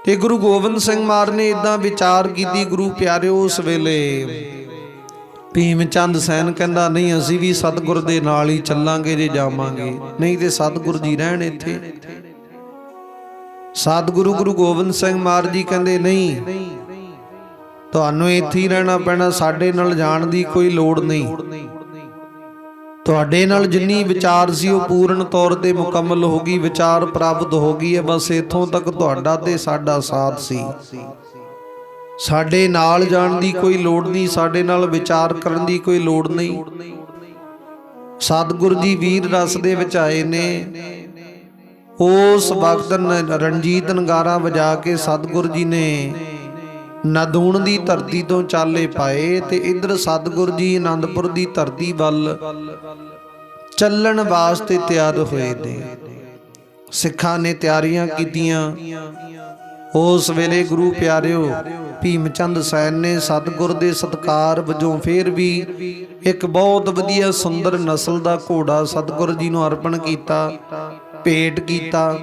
ਤੇ ਗੁਰੂ ਗੋਬਿੰਦ ਸਿੰਘ ਮਹਾਰਾਜ ਨੇ ਇਦਾਂ ਵਿਚਾਰ ਕੀਤੀ। ਗੁਰੂ ਪਿਆਰਿਓ, ਉਸ ਵੇਲੇ ਭੀਮ ਚੰਦ ਸੈਨ ਕਹਿੰਦਾ ਨਹੀਂ ਅਸੀਂ ਵੀ ਸਤਿਗੁਰ ਦੇ ਨਾਲ ਹੀ ਚੱਲਾਂਗੇ ਜੇ ਜਾਵਾਂਗੇ, ਨਹੀਂ ਤੇ ਸਤਿਗੁਰੂ ਜੀ ਰਹਿਣ ਇੱਥੇ। ਸਤਿਗੁਰੂ ਗੁਰੂ ਗੋਬਿੰਦ ਸਿੰਘ ਮਹਾਰਾਜ ਜੀ ਕਹਿੰਦੇ ਨਹੀਂ, ਤੁਹਾਨੂੰ ਇੱਥੇ ਹੀ ਰਹਿਣਾ ਪੈਣਾ, ਸਾਡੇ ਨਾਲ ਜਾਣ ਦੀ ਕੋਈ ਲੋੜ ਨਹੀਂ, ਤੁਹਾਡੇ ਨਾਲ ਜਿੰਨੀ ਵਿਚਾਰ ਸੀ ਉਹ ਪੂਰਨ ਤੌਰ ਤੇ ਮੁਕੰਮਲ ਹੋ ਗਈ, ਵਿਚਾਰ ਪ੍ਰਾਪਤ ਹੋ ਗਈ ਹੈ, ਬਸ ਇੱਥੋਂ ਤੱਕ ਤੁਹਾਡਾ ਤੇ ਸਾਡਾ ਸਾਥ ਸੀ, ਸਾਡੇ ਨਾਲ ਜਾਣ ਦੀ ਕੋਈ ਲੋੜ ਨਹੀਂ, ਸਾਡੇ ਨਾਲ ਵਿਚਾਰ ਕਰਨ ਦੀ ਕੋਈ ਲੋੜ ਨਹੀਂ। ਸਤਿਗੁਰੂ ਜੀ ਵੀਰ ਰਸ ਦੇ ਵਿੱਚ ਆਏ ਨੇ। ਉਸ ਵਕਤ ਰਣਜੀਤ ਨਗਾਰਾ ਵਜਾ ਕੇ ਸਤਿਗੁਰੂ ਜੀ ਨੇ ਨਦੂਣ ਦੀ ਧਰਤੀ ਤੋਂ ਚਾਲੇ ਪਾਏ ਤੇ ਇਧਰ ਸਤਿਗੁਰੂ ਜੀ ਆਨੰਦਪੁਰ ਦੀ ਧਰਤੀ ਵੱਲ ਚੱਲਣ ਵਾਸਤੇ ਤਿਆਰ ਹੋਏ ਨੇ। ਸਿੱਖਾਂ ਨੇ ਤਿਆਰੀਆਂ ਕੀਤੀਆਂ। ਉਸ ਵੇਲੇ ਗੁਰੂ ਪਿਆਰਿਓ, ਭੀਮ ਚੰਦ ਸੈਨ ਨੇ ਸਤਿਗੁਰ ਦੇ ਸਤਿਕਾਰ ਵਜੋਂ ਫੇਰ ਵੀ ਇੱਕ ਬਹੁਤ ਵਧੀਆ ਸੁੰਦਰ ਨਸਲ ਦਾ ਘੋੜਾ ਸਤਿਗੁਰੂ ਜੀ ਨੂੰ ਅਰਪਣ ਕੀਤਾ, ਭੇਟ ਕੀਤਾ।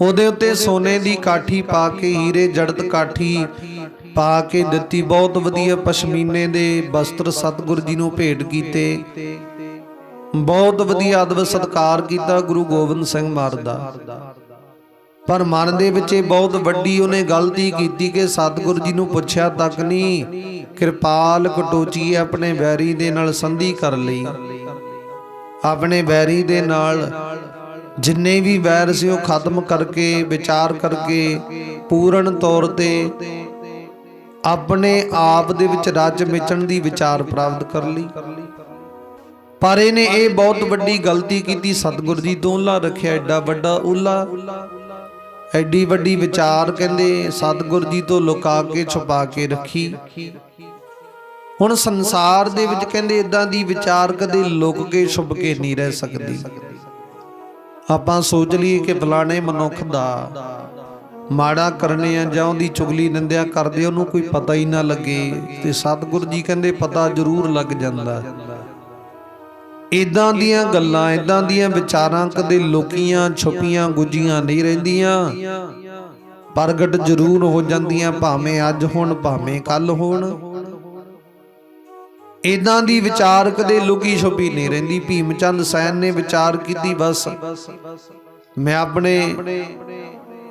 ਉਹਦੇ ਉੱਤੇ ਸੋਨੇ ਦੀ ਕਾਠੀ ਪਾ ਕੇ, ਹੀਰੇ ਜੜਤ ਕਾਠੀ ਪਾ ਕੇ ਦਿੱਤੀ, ਬਹੁਤ ਵਧੀਆ ਪਸ਼ਮੀਨੇ ਦੇ ਵਸਤਰ ਸਤਿਗੁਰੂ ਜੀ ਨੂੰ ਭੇਟ ਕੀਤੇ, ਬਹੁਤ ਵਧੀਆ ਅਦਬ ਸਤਿਕਾਰ ਕੀਤਾ ਗੁਰੂ ਗੋਬਿੰਦ ਸਿੰਘ ਮਹਾਰਾਜ ਦਾ। ਪਰ ਮਨ ਦੇ ਵਿੱਚ ਇਹ ਬਹੁਤ ਵੱਡੀ ਉਹਨੇ ਗਲਤੀ ਕੀਤੀ ਕਿ ਸਤਿਗੁਰੂ ਜੀ ਨੂੰ ਪੁੱਛਿਆ ਤੱਕ ਨਹੀਂ, ਕਿਰਪਾਲ ਕਟੋਚੀ ਆਪਣੇ ਵੈਰੀ ਦੇ ਨਾਲ ਸੰਧੀ ਕਰ ਲਈ, ਆਪਣੇ ਵੈਰੀ ਦੇ ਨਾਲ ਜਿੰਨੇ ਵੀ ਵੈਰ ਸੀ ਉਹ ਖਤਮ ਕਰਕੇ, ਵਿਚਾਰ ਕਰਕੇ ਪੂਰਨ ਤੌਰ ਤੇ ਆਪਣੇ ਆਪ ਦੇ ਵਿੱਚ ਰਚ ਮਿਚਣ ਦੀ ਵਿਚਾਰ ਪ੍ਰਾਪਤ ਕਰ ਲਈ। ਪਰ ਇਹਨੇ ਇਹ ਬਹੁਤ ਵੱਡੀ ਗਲਤੀ ਕੀਤੀ, ਸਤਿਗੁਰੂ ਜੀ ਤੋਂ ਓਹਲਾ ਰੱਖਿਆ, ਐਡਾ ਵੱਡਾ ਓਹਲਾ, ਐਡੀ ਵੱਡੀ ਵਿਚਾਰ ਕਹਿੰਦੇ ਸਤਿਗੁਰੂ ਜੀ ਤੋਂ ਲੁਕਾ ਕੇ ਛੁਪਾ ਕੇ ਰੱਖੀ। ਹੁਣ ਸੰਸਾਰ ਦੇ ਵਿੱਚ ਕਹਿੰਦੇ ਇਦਾਂ ਦੀ ਵਿਚਾਰ ਕਦੇ ਲੁਕ ਕੇ ਛੁਪ ਕੇ ਨਹੀਂ ਰਹਿ ਸਕਦੀ। ਆਪਾਂ ਸੋਚ ਲਈਏ ਕਿ ਫਲਾਣੇ ਮਨੁੱਖ ਦਾ ਮਾੜਾ ਕਰਨੇ ਆ ਜਾਂ ਉਹਦੀ ਚੁਗਲੀ ਨਿੰਦਿਆ ਕਰਦੇ ਉਹਨੂੰ ਕੋਈ ਪਤਾ ਹੀ ਨਾ ਲੱਗੇ, ਤੇ ਸਤਿਗੁਰੂ ਜੀ ਕਹਿੰਦੇ ਪਤਾ ਜ਼ਰੂਰ ਲੱਗ ਜਾਂਦਾ। ਇਦਾਂ ਦੀਆਂ ਗੱਲਾਂ, ਇਦਾਂ ਦੀਆਂ ਵਿਚਾਰਾਂ ਕਦੇ ਲੁਕੀਆਂ ਛੁਪੀਆਂ ਗੁੱਝੀਆਂ ਨਹੀਂ ਰਹਿੰਦੀਆਂ, ਪ੍ਰਗਟ ਜ਼ਰੂਰ ਹੋ ਜਾਂਦੀਆਂ, ਭਾਵੇਂ ਅੱਜ ਹੋਣ ਭਾਵੇਂ ਕੱਲ ਹੋਣ। ਇਦਾਂ ਦੀ ਵਿਚਾਰ ਕਦੇ ਲੁਕੀ ਛੁਪੀ ਨਹੀਂ ਰਹਿੰਦੀ। ਭੀਮ ਚੰਦ ਸੈਨ ਨੇ ਵਿਚਾਰ ਕੀਤੀ, ਬਸ ਮੈਂ ਆਪਣੇ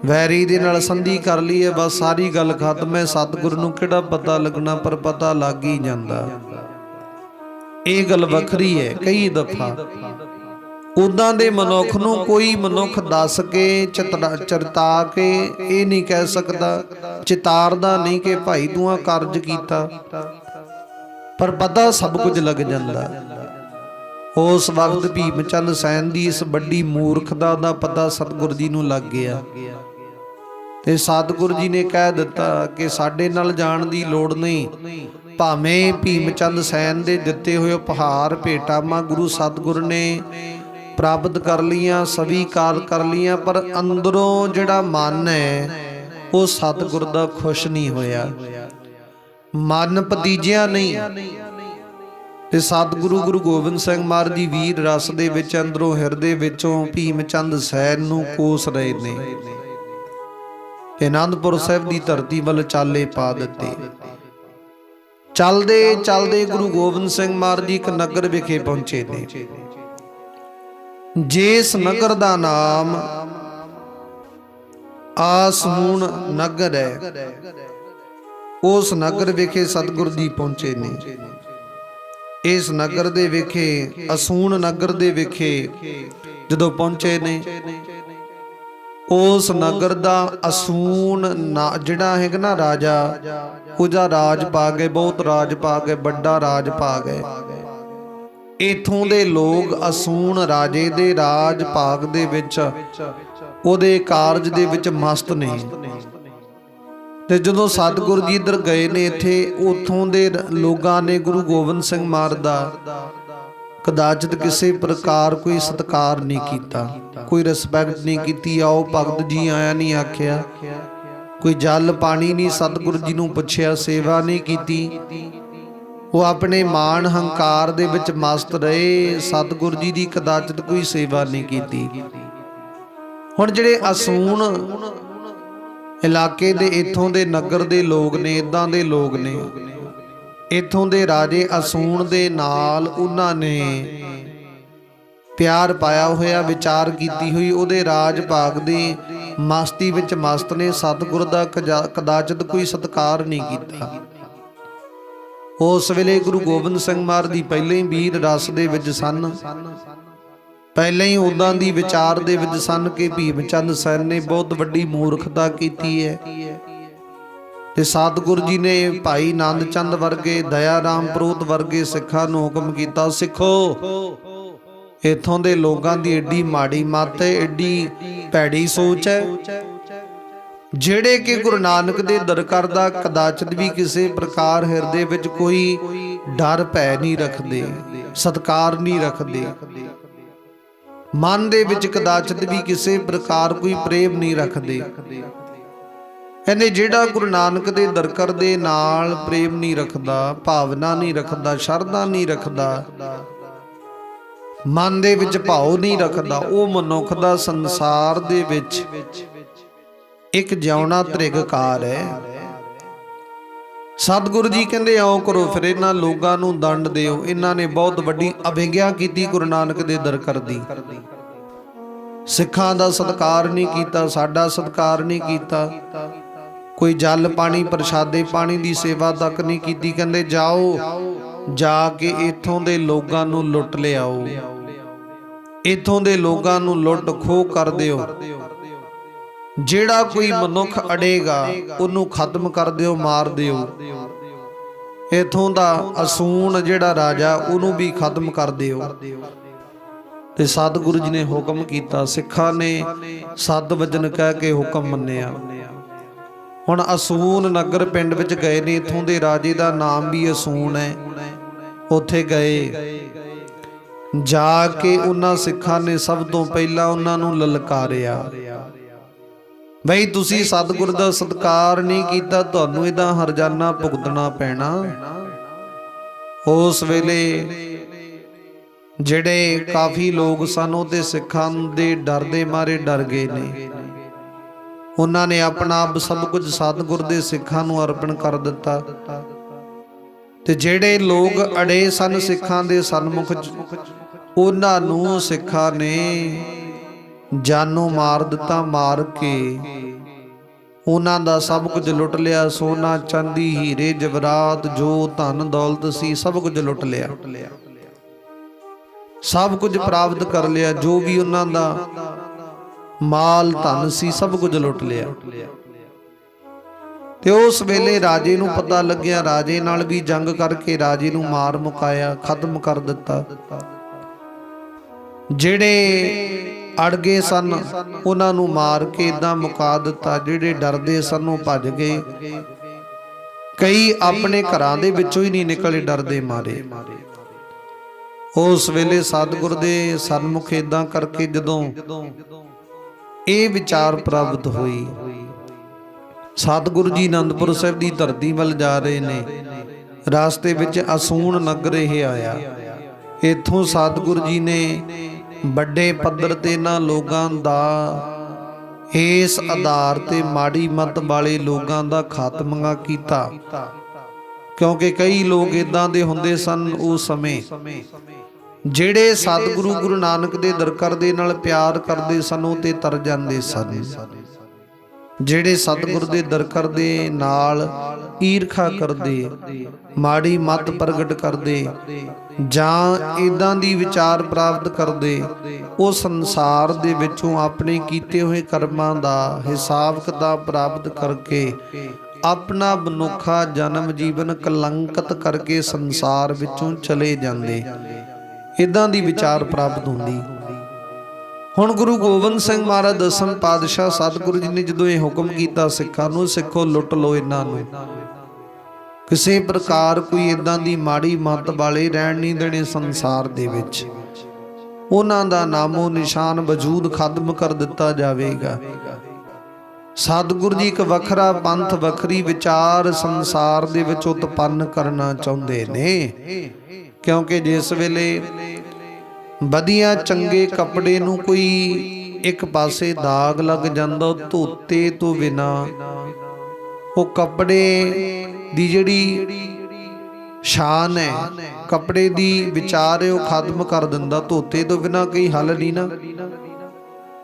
ਵੈਰੀ ਦੇ ਨਾਲ ਸੰਧੀ ਕਰ ਲਈ ਹੈ, ਬਸ ਸਾਰੀ ਗੱਲ ਖਤਮ ਹੈ। ਸਤਿਗੁਰੂ ਨੂੰ ਕਿਹੜਾ ਪਤਾ ਲੱਗਣਾ, ਪਰ ਪਤਾ ਲੱਗ ਹੀ ਜਾਂਦਾ। ਇਹ ਗੱਲ ਵੱਖਰੀ ਹੈ। ਕਈ ਦਫਾ ਉਦਾਂ ਦੇ ਮਨੁੱਖ ਨੂੰ ਕੋਈ ਮਨੁੱਖ ਦੱਸ ਕੇ ਚਰਤਾ ਕੇ ਇਹ ਨਹੀਂ ਕਹਿ ਸਕਦਾ, ਚਿਤਾਰਦਾ ਨਹੀਂ ਕਿ ਭਾਈ ਤੂੰ ਆ ਕਾਰਜ ਕੀਤਾ, ਪਰ ਪਤਾ ਸਭ ਕੁਝ ਲੱਗ ਜਾਂਦਾ। ਉਸ ਵਕਤ ਭੀਮ ਚੰਦ ਸੈਨ ਦੀ ਇਸ ਵੱਡੀ ਮੂਰਖਤਾ ਦਾ ਪਤਾ ਸਤਿਗੁਰੂ ਜੀ ਨੂੰ ਲੱਗ ਗਿਆ, ਤੇ ਸਤਿਗੁਰੂ ਜੀ ਨੇ ਕਹਿ ਦਿੱਤਾ ਕਿ ਸਾਡੇ ਨਾਲ ਜਾਣ ਦੀ ਲੋੜ ਨਹੀਂ। ਭਾਵੇਂ ਭੀਮ ਚੰਦ ਸੈਨ ਦੇ ਦਿੱਤੇ ਹੋਏ ਉਪਹਾਰ ਭੇਟਾਵਾਂ ਗੁਰੂ ਸਤਿਗੁਰੂ ਨੇ ਪ੍ਰਾਪਤ ਕਰ ਲੀਆਂ, ਸਵੀਕਾਰ ਕਰ ਲੀਆਂ, ਪਰ ਅੰਦਰੋਂ ਜਿਹੜਾ ਮਨ ਹੈ ਉਹ ਸਤਿਗੁਰ ਦਾ ਖੁਸ਼ ਨਹੀਂ ਹੋਇਆ, ਮਨ ਭਤੀਜਿਆ ਨਹੀਂ। ਤੇ ਸਤਿਗੁਰੂ ਗੁਰੂ ਗੋਬਿੰਦ ਸਿੰਘ ਮਹਾਰਾਜ ਜੀ ਵੀਰ ਰਸ ਦੇ ਵਿੱਚ ਅੰਦਰੋਂ ਹਿਰਦੇ ਵਿੱਚੋਂ ਭੀਮ ਚੰਦ ਸੈਨ ਨੂੰ ਕੋਸ ਰਹੇ ਨੇ, ਤੇ ਆਨੰਦਪੁਰ ਸਾਹਿਬ ਦੀ ਧਰਤੀ ਵੱਲ ਚਾਲੇ ਪਾ ਦਿੱਤੇ। ਚਲਦੇ ਚਲਦੇ ਗੁਰੂ ਗੋਬਿੰਦ ਸਿੰਘ ਮਹਾਰਾਜ ਜੀ ਇੱਕ ਨਗਰ ਵਿਖੇ ਪਹੁੰਚੇ ਨੇ, ਜਿਸ ਨਗਰ ਦਾ ਨਾਮ ਆਸੂਣ ਨਗਰ ਹੈ। ਉਸ ਨਗਰ ਵਿਖੇ ਸਤਿਗੁਰੂ ਜੀ ਪਹੁੰਚੇ ਨੇ। ਇਸ ਨਗਰ ਦੇ ਵਿਖੇ, ਅਸੂਣ ਨਗਰ ਦੇ ਵਿਖੇ ਜਦੋਂ ਪਹੁੰਚੇ ਨੇ, ਉਸ ਨਗਰ ਦਾ ਅਸੂਣ ਜਿਹੜਾ ਹੈਗਾ ਨਾ ਰਾਜਾ, ਉਹਦਾ ਰਾਜ ਪਾ ਗਏ, ਬਹੁਤ ਰਾਜ ਪਾ ਗਏ, ਵੱਡਾ ਰਾਜ ਪਾ ਗਏ। ਇਥੋਂ ਦੇ ਲੋਕ ਅਸੂਣ ਰਾਜੇ ਦੇ ਰਾਜ ਭਾਗ ਦੇ ਵਿੱਚ, ਉਹਦੇ ਕਾਰਜ ਦੇ ਵਿੱਚ ਮਸਤ ਨੇ। ਤੇ ਜਦੋਂ ਸਤਿਗੁਰੂ ਜੀ ਇੱਧਰ ਗਏ ਨੇ, ਇੱਥੇ ਉਥੋਂ ਦੇ ਲੋਕਾਂ ਨੇ ਗੁਰੂ ਗੋਬਿੰਦ ਸਿੰਘ ਮਹਾਰਾਜ ਦਾ ਕਦਾਚਿਤ ਕਿਸੇ ਪ੍ਰਕਾਰ ਕੋਈ ਸਤਿਕਾਰ ਨਹੀਂ ਕੀਤਾ, ਕੋਈ ਰਿਸਪੈਕਟ ਨਹੀਂ ਕੀਤੀ। ਆਓ ਭਗਤ ਜੀ ਆਇਆ ਨਹੀਂ ਆਖਿਆ, ਕੋਈ ਜਲ ਪਾਣੀ ਨਹੀਂ ਸਤਿਗੁਰੂ ਜੀ ਨੂੰ ਪੁੱਛਿਆ, ਸੇਵਾ ਨਹੀਂ ਕੀਤੀ। ਉਹ ਆਪਣੇ ਮਾਣ ਹੰਕਾਰ ਦੇ ਵਿੱਚ ਮਸਤ ਰਹੇ, ਸਤਿਗੁਰੂ ਜੀ ਦੀ ਕਦਾਚਿਤ ਕੋਈ ਸੇਵਾ ਨਹੀਂ ਕੀਤੀ। ਹੁਣ ਜਿਹੜੇ ਅਸੂਣ ਇਲਾਕੇ ਦੇ ਇਥੋਂ ਦੇ ਨਗਰ ਦੇ ਲੋਕ ਨੇ, ਇਦਾਂ ਦੇ ਲੋਕ ਨੇ, ਇਥੋਂ ਦੇ ਰਾਜੇ ਅਸੂਣ ਦੇ ਨਾਲ ਉਹਨਾਂ ਨੇ ਪਿਆਰ ਪਾਇਆ ਹੋਇਆ, ਵਿਚਾਰ ਕੀਤੀ ਹੋਈ, ਉਹਦੇ ਰਾਜ ਭਾਗ ਦੀ ਮਸਤੀ ਵਿੱਚ ਮਸਤ ਨੇ। ਸਤਿਗੁਰ ਦਾ ਕਦਾਚਿਤ ਕੋਈ ਸਤਿਕਾਰ ਨਹੀਂ ਕੀਤਾ। ਉਸ ਵੇਲੇ ਗੁਰੂ ਗੋਬਿੰਦ ਸਿੰਘ ਮਹਾਰਾਜ ਜੀ ਪਹਿਲਾਂ ਹੀ ਵੀਰ ਰਸ ਦੇ ਵਿੱਚ ਸਨ, ਪਹਿਲਾਂ ਹੀ ਉਦਾਂ ਦੀ ਵਿਚਾਰ ਦੇ ਵਿੱਚ ਸਨ ਕਿ ਭੀਮ ਚੰਦ ਸੈਨ ਨੇ ਬਹੁਤ ਵੱਡੀ ਮੂਰਖਤਾ ਕੀਤੀ ਹੈ। ਤੇ ਸਤਿਗੁਰੂ ਜੀ ਨੇ ਭਾਈ ਆਨੰਦ ਚੰਦ ਵਰਗੇ, ਦਇਆ ਰਾਮ ਪ੍ਰੋਤ ਵਰਗੇ ਸਿੱਖਾਂ ਨੂੰ ਹੁਕਮ ਕੀਤਾ, ਸਿੱਖੋ ਇਥੋਂ ਦੇ ਲੋਕਾਂ ਦੀ ਏਡੀ ਮਾੜੀ ਮੱਤ ਹੈ, ਏਡੀ ਭੈੜੀ ਸੋਚ ਹੈ, ਜਿਹੜੇ ਕਿ ਗੁਰੂ ਨਾਨਕ ਦੇ ਦਰ ਕਰਦਾ ਕਦਾਚਿਤ ਵੀ ਕਿਸੇ ਪ੍ਰਕਾਰ ਹਿਰਦੇ ਵਿੱਚ ਕੋਈ ਡਰ ਭੈ ਨਹੀਂ ਰੱਖਦੇ, ਸਤਿਕਾਰ ਨਹੀਂ ਰੱਖਦੇ, ਮਨ ਦੇ ਵਿੱਚ ਕਦਾਚਿਤ ਵੀ ਕਿਸੇ ਪ੍ਰਕਾਰ ਕੋਈ ਪ੍ਰੇਮ ਨਹੀਂ ਰੱਖਦੇ। ਕਹਿੰਦੇ ਜਿਹੜਾ ਗੁਰੂ ਨਾਨਕ ਦੇ ਦਰਕਰ ਦੇ ਨਾਲ ਪ੍ਰੇਮ ਨਹੀਂ ਰੱਖਦਾ, ਭਾਵਨਾ ਨਹੀਂ ਰੱਖਦਾ, ਸ਼ਰਧਾ ਨਹੀਂ ਰੱਖਦਾ, ਮਨ ਦੇ ਵਿੱਚ ਭਾਉ ਨਹੀਂ ਰੱਖਦਾ, ਉਹ ਮਨੁੱਖ ਦਾ ਸੰਸਾਰ ਦੇ ਵਿੱਚ ਇੱਕ ਜਿਉਣਾ ਤ੍ਰਿਗਕਾਰ ਹੈ। ਸਤਿਗੁਰੂ ਜੀ ਕਹਿੰਦੇ ਆਓ ਕਰੋ, ਫਿਰ ਇਹਨਾਂ ਲੋਕਾਂ ਨੂੰ ਦੰਡ ਦਿਓ। ਇਹਨਾਂ ਨੇ ਬਹੁਤ ਵੱਡੀ ਅਵਿਗਿਆ ਕੀਤੀ ਗੁਰੂ ਨਾਨਕ ਦੇ ਦਰਕਰ ਦੀ, ਸਿੱਖਾਂ ਦਾ ਸਤਿਕਾਰ ਨਹੀਂ ਕੀਤਾ, ਸਾਡਾ ਸਤਿਕਾਰ ਨਹੀਂ ਕੀਤਾ, ਕੋਈ ਜਲ ਪਾਣੀ ਪ੍ਰਸ਼ਾਦੇ ਪਾਣੀ ਦੀ ਸੇਵਾ ਤੱਕ ਨਹੀਂ ਕੀਤੀ। ਕਹਿੰਦੇ ਜਾਓ, ਜਾ ਕੇ ਇਥੋਂ ਦੇ ਲੋਕਾਂ ਨੂੰ ਲੁੱਟ ਲਿਆਓ, ਇਥੋਂ ਦੇ ਲੋਕਾਂ ਨੂੰ ਲੁੱਟ ਖੋਹ ਕਰ ਦਿਓ, ਜਿਹੜਾ ਕੋਈ ਮਨੁੱਖ ਅੜੇਗਾ ਉਹਨੂੰ ਖਤਮ ਕਰ ਦਿਓ, ਮਾਰ ਦਿਓ। ਇਥੋਂ ਦਾ ਅਸੂਣ ਜਿਹੜਾ ਰਾਜਾ ਉਹਨੂੰ ਵੀ ਖਤਮ ਕਰ ਦਿਓ। ਤੇ ਸਤਿਗੁਰੂ ਜੀ ਨੇ ਹੁਕਮ ਕੀਤਾ, ਸਿੱਖਾਂ ਨੇ ਸੱਤ ਵਚਨ ਕਹਿ ਕੇ ਹੁਕਮ ਮੰਨਿਆ। ਹੁਣ ਅਸੂਣ ਨਗਰ ਪਿੰਡ ਵਿੱਚ ਗਏ ਨੇ, ਇਥੋਂ ਦੇ ਰਾਜੇ ਦਾ ਨਾਮ ਵੀ ਅਸੂਣ ਹੈ। ਉੱਥੇ ਗਏ, ਜਾ ਕੇ ਉਹਨਾਂ ਸਿੱਖਾਂ ਨੇ ਸਭ ਤੋਂ ਪਹਿਲਾਂ ਉਹਨਾਂ ਨੂੰ ਲਲਕਾਰਿਆ, ਬਈ ਤੁਸੀਂ ਸਤਿਗੁਰ ਦਾ ਸਤਿਕਾਰ ਨਹੀਂ ਕੀਤਾ, ਤੁਹਾਨੂੰ ਇਹਦਾ ਹਰਜਾਨਾ ਭੁਗਤਣਾ ਪੈਣਾ। ਉਸ ਵੇਲੇ ਜਿਹੜੇ ਕਾਫੀ ਲੋਕ ਸਨ ਉਹਦੇ ਸਿੱਖਾਂ ਦੇ ਡਰ ਦੇ ਮਾਰੇ ਡਰ ਗਏ ਨੇ। ਉਹਨਾਂ ਨੇ ਆਪਣਾ ਆਪ ਸਭ ਕੁਝ ਸਤਿਗੁਰ ਦੇ ਸਿੱਖਾਂ ਨੂੰ ਅਰਪਣ ਕਰ ਦਿੱਤਾ। ਤੇ ਜਿਹੜੇ ਲੋਕ ਅੜੇ ਸਨ ਸਿੱਖਾਂ ਦੇ ਸਨਮੁਖ ਉਹਨਾਂ ਨੂੰ ਸਿੱਖਾਂ ਨੇ ਜਾਨੋਂ ਮਾਰ ਦਿੱਤਾ। ਮਾਰ ਕੇ ਉਹਨਾਂ ਦਾ ਸਭ ਕੁਝ ਲੁੱਟ ਲਿਆ। ਸੋਨਾ ਚਾਂਦੀ ਹੀਰੇ ਜਵਰਾਤ ਜੋ ਧਨ ਦੌਲਤ ਸੀ ਸਭ ਕੁਝ ਲੁੱਟ ਲਿਆ, ਸਭ ਕੁਝ ਪ੍ਰਾਪਤ ਕਰ ਲਿਆ। ਜੋ ਵੀ ਉਹਨਾਂ ਦਾ ਮਾਲ ਧਨ ਸੀ ਸਭ ਕੁਝ ਲੁੱਟ ਲਿਆ। ਤੇ ਉਸ ਵੇਲੇ ਰਾਜੇ ਨੂੰ ਪਤਾ ਲੱਗਿਆ। ਰਾਜੇ ਨਾਲ ਵੀ ਜੰਗ ਕਰਕੇ ਰਾਜੇ ਨੂੰ ਮਾਰ ਮੁਕਾਇਆ, ਖਤਮ ਕਰ ਦਿੱਤਾ। ਜਿਹੜੇ ਅੜ ਗਏ ਸਨ ਉਹਨਾਂ ਨੂੰ ਮਾਰ ਕੇ ਇਦਾਂ ਮੁਕਾ ਦਿੱਤਾ। ਜਿਹੜੇ ਡਰਦੇ ਸਨ ਉਹ ਭੱਜ ਗਏ। ਕਈ ਆਪਣੇ ਘਰਾਂ ਦੇ ਵਿੱਚੋਂ ਹੀ ਨਹੀਂ ਨਿਕਲੇ ਡਰਦੇ ਮਾਰੇ। ਉਸ ਵੇਲੇ ਸਤਿਗੁਰ ਦੇ ਸਨਮੁਖ ਇਦਾਂ ਕਰਕੇ ਜਦੋਂ ਇਹ ਵਿਚਾਰ ਪ੍ਰਾਪਤ ਹੋਈ, ਸਤਿਗੁਰੂ ਜੀ ਅਨੰਦਪੁਰ ਸਾਹਿਬ ਦੀ ਧਰਤੀ ਵੱਲ ਜਾ ਰਹੇ ਨੇ। ਰਾਸਤੇ ਵਿੱਚ ਅਸੂਣ ਨਗਰ ਇਹ ਆਇਆ। ਇੱਥੋਂ ਸਤਿਗੁਰੂ ਜੀ ਨੇ ਵੱਡੇ ਪੱਧਰ ਤੇ ਇਹਨਾਂ ਲੋਕਾਂ ਦਾ ਇਸ ਆਧਾਰ ਤੇ ਮਾੜੀ ਮੱਤ ਵਾਲੇ ਲੋਕਾਂ ਦਾ ਖਾਤਮਾ ਕੀਤਾ। ਕਿਉਂਕਿ ਕਈ ਲੋਕ ਇਦਾਂ ਦੇ ਹੁੰਦੇ ਸਨ ਉਸ ਸਮੇਂ ਜਿਹੜੇ ਸਤਿਗੁਰੂ ਗੁਰੂ ਨਾਨਕ ਦੇ ਦਰਕਾਰ ਦੇ ਨਾਲ ਪਿਆਰ ਕਰਦੇ ਸਨ ਉਹ ਤੇ ਤਰ ਜਾਂਦੇ ਸਨ। ਜਿਹੜੇ ਸਤਿਗੁਰ ਦੇ ਦਰਕਾਰ ਦੇ ਨਾਲ ਈਰਖਾ ਕਰਦੇ, ਮਾੜੀ ਮੱਤ ਪ੍ਰਗਟ ਕਰਦੇ ਜਾਂ ਇਦਾਂ ਦੀ ਵਿਚਾਰ ਪ੍ਰਾਪਤ ਕਰਦੇ, ਉਹ ਸੰਸਾਰ ਦੇ ਵਿੱਚੋਂ ਆਪਣੇ ਕੀਤੇ ਹੋਏ ਕਰਮਾਂ ਦਾ ਹਿਸਾਬ ਕਿਤਾਬ ਪ੍ਰਾਪਤ ਕਰਕੇ ਆਪਣਾ ਮਨੁੱਖਾ ਜਨਮ ਜੀਵਨ ਕਲੰਕਿਤ ਕਰਕੇ ਸੰਸਾਰ ਵਿੱਚੋਂ ਚਲੇ ਜਾਂਦੇ। ਇਦਾਂ ਦੀ ਵਿਚਾਰ ਪ੍ਰਾਪਤ ਹੁੰਦੀ। ਹੁਣ ਗੁਰੂ ਗੋਬਿੰਦ ਸਿੰਘ ਮਹਾਰਾਜ ਦਸਮ ਪਾਤਸ਼ਾਹ ਸਤਿਗੁਰੂ ਜੀ ਨੇ ਜਦੋਂ ਇਹ ਹੁਕਮ ਕੀਤਾ ਸਿੱਖਾਂ ਨੂੰ, ਸਿੱਖੋ ਲੁੱਟ ਲਓ ਇਹਨਾਂ ਨੂੰ, ਕਿਸੇ ਪ੍ਰਕਾਰ ਕੋਈ ਇਦਾਂ ਦੀ ਮਾੜੀ ਮੱਤ ਵਾਲੇ ਰਹਿਣ ਨਹੀਂ ਦੇਣੇ ਸੰਸਾਰ ਦੇ ਵਿੱਚ। ਉਹਨਾਂ ਦਾ ਨਾਮੋ ਨਿਸ਼ਾਨ ਵਜੂਦ ਖਤਮ ਕਰ ਦਿੱਤਾ ਜਾਵੇਗਾ। ਸਤਿਗੁਰੂ ਜੀ ਇੱਕ ਵੱਖਰਾ ਪੰਥ, ਵੱਖਰੀ ਵਿਚਾਰ ਸੰਸਾਰ ਦੇ ਵਿੱਚ ਉਤਪੰਨ ਕਰਨਾ ਚਾਹੁੰਦੇ ਨੇ। ਕਿਉਂਕਿ ਜਿਸ ਵੇਲੇ ਵਧੀਆ ਚੰਗੇ ਕੱਪੜੇ ਨੂੰ ਕੋਈ ਇੱਕ ਪਾਸੇ ਦਾਗ ਲੱਗ ਜਾਂਦਾ, ਧੋਤੇ ਤੋਂ ਬਿਨਾ ਉਹ ਕੱਪੜੇ ਦੀ ਜਿਹੜੀ ਸ਼ਾਨ ਹੈ, ਕੱਪੜੇ ਦੀ ਵਿਚਾਰ ਹੈ, ਉਹ ਖਤਮ ਕਰ ਦਿੰਦਾ। ਧੋਤੇ ਤੋਂ ਬਿਨਾ ਕੋਈ ਹੱਲ ਨਹੀਂ ਨਾ।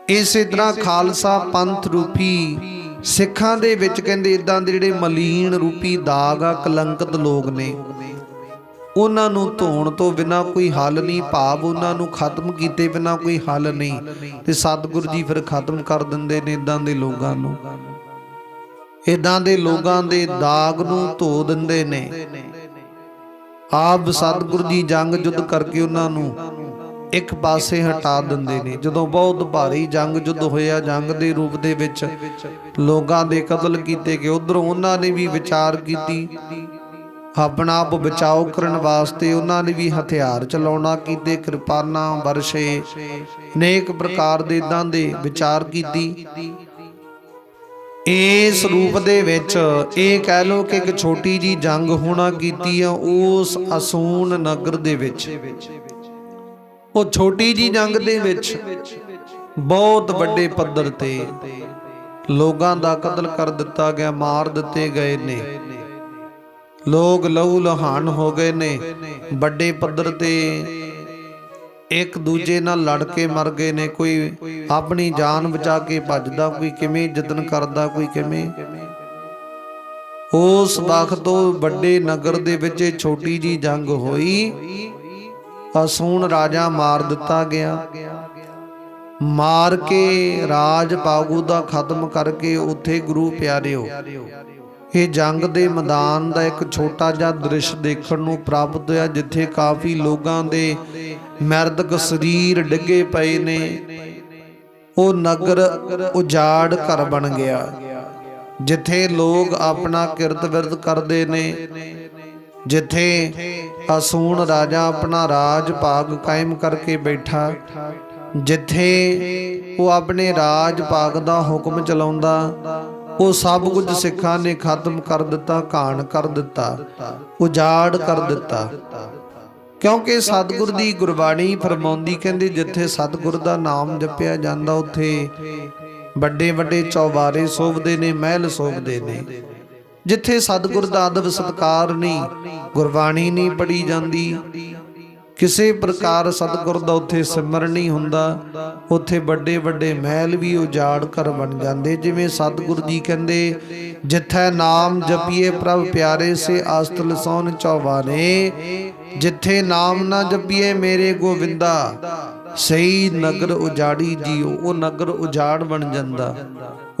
ਇਸੇ ਤਰ੍ਹਾਂ ਖਾਲਸਾ ਪੰਥ ਰੂਪੀ ਸਿੱਖਾਂ ਦੇ ਵਿੱਚ ਕਹਿੰਦੇ ਇਦਾਂ ਦੇ ਜਿਹੜੇ ਮਲੀਨ ਰੂਪੀ ਦਾਗ ਆ, ਕਲੰਕਿਤ ਲੋਕ ਨੇ, ਉਹਨਾਂ ਨੂੰ ਧੋਣ ਤੋਂ ਬਿਨਾ ਕੋਈ ਹੱਲ ਨਹੀਂ। ਭਾਵ ਉਹਨਾਂ ਨੂੰ ਖਤਮ ਕੀਤੇ ਬਿਨਾ ਕੋਈ ਹੱਲ ਨਹੀਂ। ਤੇ ਸਤਿਗੁਰੂ ਜੀ ਫਿਰ ਖਤਮ ਕਰ ਦਿੰਦੇ ਨੇ ਇਦਾਂ ਦੇ ਲੋਕਾਂ ਨੂੰ। ਇਦਾਂ ਦੇ ਲੋਕਾਂ ਦੇ ਦਾਗ ਨੂੰ ਧੋ ਦਿੰਦੇ ਨੇ। ਆਪ ਸਤਿਗੁਰੂ ਜੀ ਜੰਗ ਜੁੱਧ ਕਰਕੇ ਉਹਨਾਂ ਨੂੰ ਇੱਕ ਪਾਸੇ ਹਟਾ ਦਿੰਦੇ ਨੇ। ਜਦੋਂ ਬਹੁਤ ਭਾਰੀ ਜੰਗ ਜੁੱਧ ਹੋਇਆ, ਜੰਗ ਦੇ ਰੂਪ ਦੇ ਵਿੱਚ ਲੋਕਾਂ ਦੇ ਕਤਲ ਕੀਤੇ ਗਏ। ਉਧਰੋਂ ਉਹਨਾਂ ਨੇ ਵੀ ਵਿਚਾਰ ਕੀਤੀ, ਆਪਣਾ ਆਪ ਬਚਾਓ ਕਰਨ ਵਾਸਤੇ ਉਹਨਾਂ ਨੇ ਵੀ ਹਥਿਆਰ ਚਲਾਉਣਾ ਕੀਤੇ, ਕਿਰਪਾਨਾਂ ਵਰਸ਼ੇ, ਅਨੇਕ ਪ੍ਰਕਾਰ ਦੇ ਇਦਾਂ ਦੇ ਵਿਚਾਰ ਕੀਤੀ। ਇਸ ਰੂਪ ਦੇ ਵਿੱਚ ਇਹ ਕਹਿ ਲੋ ਕਿ ਇੱਕ ਛੋਟੀ ਜੀ ਜੰਗ ਹੋਣਾ ਕੀਤੀ ਆ ਉਸ ਅਸੂਣ ਨਗਰ ਦੇ ਵਿੱਚ। ਉਹ ਛੋਟੀ ਜੀ ਜੰਗ ਦੇ ਵਿੱਚ ਬਹੁਤ ਵੱਡੇ ਪੱਧਰ ਤੇ ਲੋਕਾਂ ਦਾ ਕਤਲ ਕਰ ਦਿੱਤਾ ਗਿਆ, ਮਾਰ ਦਿੱਤੇ ਗਏ ਨੇ। ਲੋਕ ਲਹੂ ਲਹਾਨ ਹੋ ਗਏ ਨੇ। ਵੱਡੇ ਪੱਧਰ ਤੇ ਇੱਕ ਦੂਜੇ ਨਾਲ ਲੜ ਕੇ ਮਰ ਗਏ ਨੇ। ਕੋਈ ਆਪਣੀ ਜਾਨ ਬਚਾ ਕੇ ਭੱਜਦਾ, ਕੋਈ ਕਿਵੇਂ ਯਤਨ ਕਰਦਾ, ਕੋਈ ਕਿਵੇਂ। ਉਸ ਵਕਤ ਤੋਂ ਵੱਡੇ ਨਗਰ ਦੇ ਵਿੱਚ ਛੋਟੀ ਜੀ ਜੰਗ ਹੋਈ। ਅਸੂਣ ਰਾਜਾ ਮਾਰ ਦਿੱਤਾ ਗਿਆ। ਮਾਰ ਕੇ ਰਾਜ ਪਾਗੂ ਦਾ ਖਤਮ ਕਰਕੇ ਉੱਥੇ ਗੁਰੂ ਪਿਆਰਿਓ ਇਹ ਜੰਗ ਦੇ ਮੈਦਾਨ ਦਾ ਇੱਕ ਛੋਟਾ ਜਿਹਾ ਦ੍ਰਿਸ਼ ਦੇਖਣ ਨੂੰ ਪ੍ਰਾਪਤ ਹੋਇਆ, ਜਿੱਥੇ ਕਾਫੀ ਲੋਕਾਂ ਦੇ ਮਰਦਕ ਸਰੀਰ ਡਿੱਗੇ ਪਏ ਨੇ। ਉਹ ਨਗਰ ਉਜਾੜ ਘਰ ਬਣ ਗਿਆ, ਜਿੱਥੇ ਲੋਕ ਆਪਣਾ ਕਿਰਤ ਵਿਰਤ ਕਰਦੇ ਨੇ, ਜਿੱਥੇ ਅਸੂਣ ਰਾਜਾ ਆਪਣਾ ਰਾਜ ਭਾਗ ਕਾਇਮ ਕਰਕੇ ਬੈਠਾ, ਜਿੱਥੇ ਉਹ ਆਪਣੇ ਰਾਜ ਭਾਗ ਦਾ ਹੁਕਮ ਚਲਾਉਂਦਾ। ਉਹ ਸਭ ਕੁਝ ਸਿੱਖਾਂ ਨੇ ਖਤਮ ਕਰ ਦਿੱਤਾ, ਘਾਣ ਕਰ ਦਿੱਤਾ, ਉਜਾੜ ਕਰ ਦਿੱਤਾ। क्योंकि सतगुर दी गुरबाणी फरमाउंदी कहंदी जिथे सतगुर दा नाम जपिया जांदा उत्थे ਵੱਡੇ ਵੱਡੇ ਚੌਬਾਰੇ ਸੋਭਦੇ ਨੇ, ਮਹਿਲ ਸੋਭਦੇ ਨੇ। ਜਿੱਥੇ ਸਤਿਗੁਰ ਦਾ ਅਦਬ ਸਤਿਕਾਰ ਨਹੀਂ, ਗੁਰਬਾਣੀ ਨਹੀਂ ਪੜ੍ਹੀ ਜਾਂਦੀ, ਕਿਸੇ ਪ੍ਰਕਾਰ ਸਤਿਗੁਰ ਦਾ ਉੱਥੇ ਸਿਮਰਨ ਨਹੀਂ ਹੁੰਦਾ, ਉੱਥੇ ਵੱਡੇ ਵੱਡੇ ਮਹਿਲ ਵੀ ਉਜਾੜ ਕਰ ਬਣ ਜਾਂਦੇ। ਜਿਵੇਂ ਸਤਿਗੁਰ ਜੀ ਕਹਿੰਦੇ ਜਿੱਥੈ ਨਾਮ ਜਪੀਏ ਪ੍ਰਭ ਪਿਆਰੇ ਸੇ ਆਸਤਲ ਸੋਨ ਚੌਬਾਰੇ, ਜਿੱਥੇ ਨਾਮ ਨਾ ਜਪੀਏ ਮੇਰੇ ਗੋਵਿੰਦਾ ਸਹੀ ਨਗਰ ਉਜਾੜੀ ਜੀਓ। ਉਹ ਨਗਰ ਉਜਾੜ ਬਣ ਜਾਂਦਾ,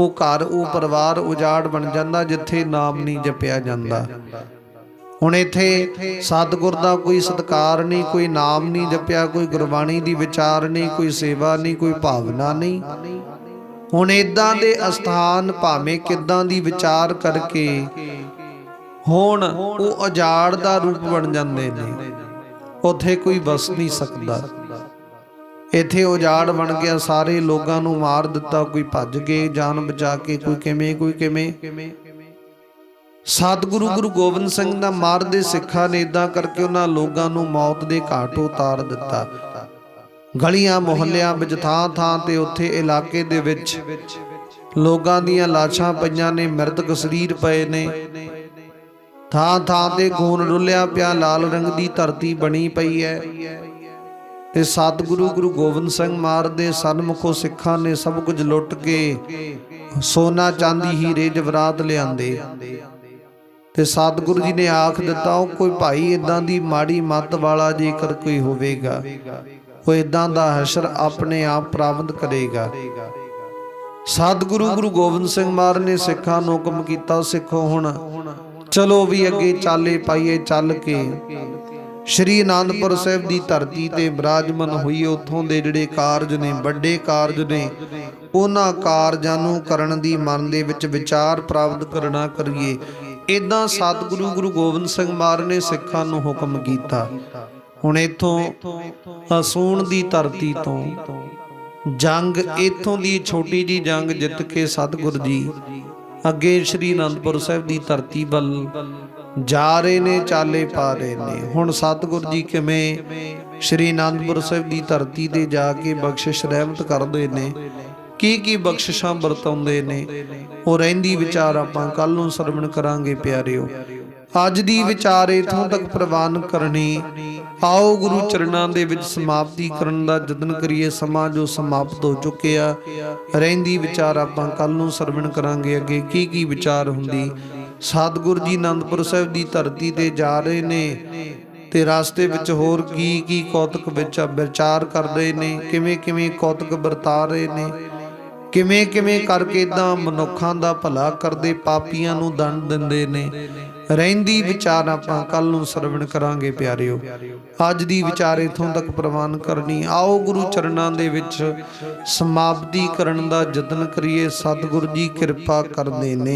ਉਹ ਘਰ ਉਹ ਪਰਿਵਾਰ ਉਜਾੜ ਬਣ ਜਾਂਦਾ ਜਿੱਥੇ ਨਾਮ ਨਹੀਂ ਜਪਿਆ ਜਾਂਦਾ। ਹੁਣ ਇੱਥੇ ਸਤਿਗੁਰ ਦਾ ਕੋਈ ਸਤਿਕਾਰ ਨਹੀਂ, ਕੋਈ ਨਾਮ ਨਹੀਂ ਜਪਿਆ, ਕੋਈ ਗੁਰਬਾਣੀ ਦੀ ਵਿਚਾਰ ਨਹੀਂ, ਕੋਈ ਸੇਵਾ ਨਹੀਂ, ਕੋਈ ਭਾਵਨਾ ਨਹੀਂ। ਹੁਣ ਇਦਾਂ ਦੇ ਅਸਥਾਨ ਭਾਵੇਂ ਕਿੱਦਾਂ ਦੀ ਵਿਚਾਰ ਕਰਕੇ ਹੁਣ ਉਹ ਉਜਾੜ ਦਾ ਰੂਪ ਬਣ ਜਾਂਦੇ ਨੇ, ਉੱਥੇ ਕੋਈ ਵਸ ਨਹੀਂ ਸਕਦਾ। ਇੱਥੇ ਉਜਾੜ ਬਣ ਗਿਆ, ਸਾਰੇ ਲੋਕਾਂ ਨੂੰ ਮਾਰ ਦਿੱਤਾ, ਕੋਈ ਭੱਜ ਗਏ ਜਾਨ ਬਚਾ ਕੇ, ਕੋਈ ਕਿਵੇਂ ਕੋਈ ਕਿਵੇਂ। ਸਤਿਗੁਰੂ ਗੁਰੂ ਗੋਬਿੰਦ ਸਿੰਘ ਦਾ ਮਾਰਦੇ ਸਿੱਖਾਂ ਨੇ ਇਦਾਂ ਕਰਕੇ ਉਹਨਾਂ ਲੋਕਾਂ ਨੂੰ ਮੌਤ ਦੇ ਘਾਟ ਉਤਾਰ ਦਿੱਤਾ। ਗਲੀਆਂ ਮੁਹੱਲਿਆਂ ਵਿੱਚ ਥਾਂ ਥਾਂ ਤੇ ਉੱਥੇ ਇਲਾਕੇ ਦੇ ਵਿੱਚ ਲੋਕਾਂ ਦੀਆਂ ਲਾਸ਼ਾਂ ਪਈਆਂ ਨੇ, ਮ੍ਰਿਤਕ ਸਰੀਰ ਪਏ ਨੇ, ਥਾਂ ਥਾਂ ਤੇ ਖੂਨ ਡੁੱਲਿਆ ਪਿਆ, ਲਾਲ ਰੰਗ ਦੀ ਧਰਤੀ ਬਣੀ ਪਈ ਹੈ। ਤੇ ਸਤਿਗੁਰੂ ਗੁਰੂ ਗੋਬਿੰਦ ਸਿੰਘ ਮਹਾਰਾਜ ਦੇ ਸਨਮੁਖੋਂ ਸਿੱਖਾਂ ਨੇ ਸਭ ਕੁਝ ਲੁੱਟ ਕੇ ਸੋਨਾ ਚਾਂਦੀ ਹੀਰੇ ਜਵਰਾਤ ਲਿਆਂਦੇ। ਤੇ ਸਤਿਗੁਰੂ ਜੀ ਨੇ ਆਖ ਦਿੱਤਾ ਉਹ ਕੋਈ ਭਾਈ ਇਦਾਂ ਦੀ ਮਾੜੀ ਮੱਤ ਵਾਲਾ ਜੇਕਰ ਕੋਈ ਹੋਵੇਗਾ, ਉਹ ਇਦਾਂ ਦਾ ਹਸ਼ਰ ਆਪਣੇ ਆਪ ਪ੍ਰਾਪਤ ਕਰੇਗਾ। ਸਤਿਗੁਰੂ ਗੁਰੂ ਗੋਬਿੰਦ ਸਿੰਘ ਮਹਾਰਾਜ ਨੇ ਸਿੱਖਾਂ ਨੂੰ ਹੁਕਮ ਕੀਤਾ, ਸਿੱਖੋ ਹੁਣ ਚਲੋ ਵੀ ਅੱਗੇ ਚਾਲੇ ਪਾਈਏ। ਚੱਲ ਕੇ ਸ਼੍ਰੀ ਅਨੰਦਪੁਰ ਸਾਹਿਬ ਦੀ ਧਰਤੀ ਤੇ ਬਿਰਾਜਮਾਨ ਹੋਈ। ਉੱਥੋਂ ਦੇ ਜਿਹੜੇ ਕਾਰਜ ਨੇ, ਵੱਡੇ ਕਾਰਜ ਨੇ, ਉਹਨਾਂ ਕਾਰਜਾਂ ਨੂੰ ਕਰਨ ਦੀ ਮਨ ਦੇ ਵਿੱਚ ਵਿਚਾਰ ਪ੍ਰਾਪਤ ਕਰਨਾ ਕਰੀਏ। ਇਦਾਂ ਸਤਿਗੁਰੂ ਗੁਰੂ ਗੋਬਿੰਦ ਸਿੰਘ ਮਹਾਰਾਜ ਨੇ ਸਿੱਖਾਂ ਨੂੰ ਹੁਕਮ ਕੀਤਾ। ਹੁਣ ਇੱਥੋਂ ਅਸੂਣ ਦੀ ਧਰਤੀ ਤੋਂ ਜੰਗ, ਇੱਥੋਂ ਦੀ ਛੋਟੀ ਜੀ ਜੰਗ ਜਿੱਤ ਕੇ ਸਤਿਗੁਰ ਜੀ ਅੱਗੇ ਸ਼੍ਰੀ ਅਨੰਦਪੁਰ ਸਾਹਿਬ ਦੀ ਧਰਤੀ ਵੱਲ ਜਾ ਰਹੇ ਨੇ, ਚਾਲੇ ਪਾ ਰਹੇ ਨੇ। ਹੁਣ ਸਤਿਗੁਰ ਜੀ ਕਿਵੇਂ ਸ਼੍ਰੀ ਅਨੰਦਪੁਰ ਸਾਹਿਬ ਦੀ ਧਰਤੀ ਤੇ ਜਾ ਕੇ ਬਖਸ਼ਿਸ਼ ਰਹਿਮਤ ਕਰਦੇ ਨੇ, ਕੀ ਕੀ ਬਖਸ਼ਿਸ਼ਾਂ ਵਰਤਾਉਂਦੇ ਨੇ, ਉਹ ਰਹਿੰਦੀ ਵਿਚਾਰ ਆਪਾਂ ਕੱਲ ਨੂੰ ਸਰਵਣ ਕਰਾਂਗੇ ਪਿਆਰਿਓ। ਅੱਜ ਦੀ ਵਿਚਾਰ ਇਥੋਂ ਤੱਕ ਪ੍ਰਵਾਨ ਕਰਨੀ। ਆਓ ਗੁਰੂ ਚਰਨਾਂ ਦੇ ਵਿੱਚ ਸਮਾਪਤੀ ਕਰਨ ਦਾ ਯਤਨ ਕਰੀਏ। ਸਮਾਂ ਜੋ ਸਮਾਪਤ ਹੋ ਚੁੱਕਿਆ, ਰਹਿੰਦੀ ਵਿਚਾਰ ਆਪਾਂ ਕੱਲ ਨੂੰ ਸਰਵਣ ਕਰਾਂਗੇ। ਅੱਗੇ ਕੀ ਕੀ ਵਿਚਾਰ ਹੁੰਦੀ। ਸਤਿਗੁਰ ਜੀ ਅਨੰਦਪੁਰ ਸਾਹਿਬ ਦੀ ਧਰਤੀ ਤੇ ਜਾ ਰਹੇ ਨੇ ਤੇ ਰਸਤੇ ਵਿੱਚ ਹੋਰ ਕੀ ਕੀ ਕੌਤਕ ਵਿੱਚ ਵਿਚਾਰ ਕਰ ਰਹੇ ਨੇ, ਕਿਵੇਂ ਕਿਵੇਂ ਕੌਤਕ ਵਰਤਾ ਰਹੇ ਨੇ, ਕਿਵੇਂ ਕਿਵੇਂ ਕਰਕੇ ਇਦਾਂ ਮਨੁੱਖਾਂ ਦਾ ਭਲਾ ਕਰਦੇ, ਪਾਪੀਆਂ ਨੂੰ ਦੰਡ ਦਿੰਦੇ ਨੇ। ਰਹਿੰਦੀ ਵਿਚਾਰ ਆਪਾਂ ਕੱਲ ਨੂੰ ਸਰਵਣ ਕਰਾਂਗੇ ਪਿਆਰਿਓ। ਅੱਜ ਦੀ ਵਿਚਾਰ ਇਥੋਂ ਤੱਕ ਪ੍ਰਵਾਨ ਕਰਨੀ। ਆਓ ਗੁਰੂ ਚਰਨਾਂ ਦੇ ਵਿੱਚ ਸਮਾਪਤੀ ਕਰਨ ਦਾ ਯਤਨ ਕਰੀਏ। ਸਤਿਗੁਰੂ ਜੀ ਕਿਰਪਾ ਕਰਦੇ ਨੇ।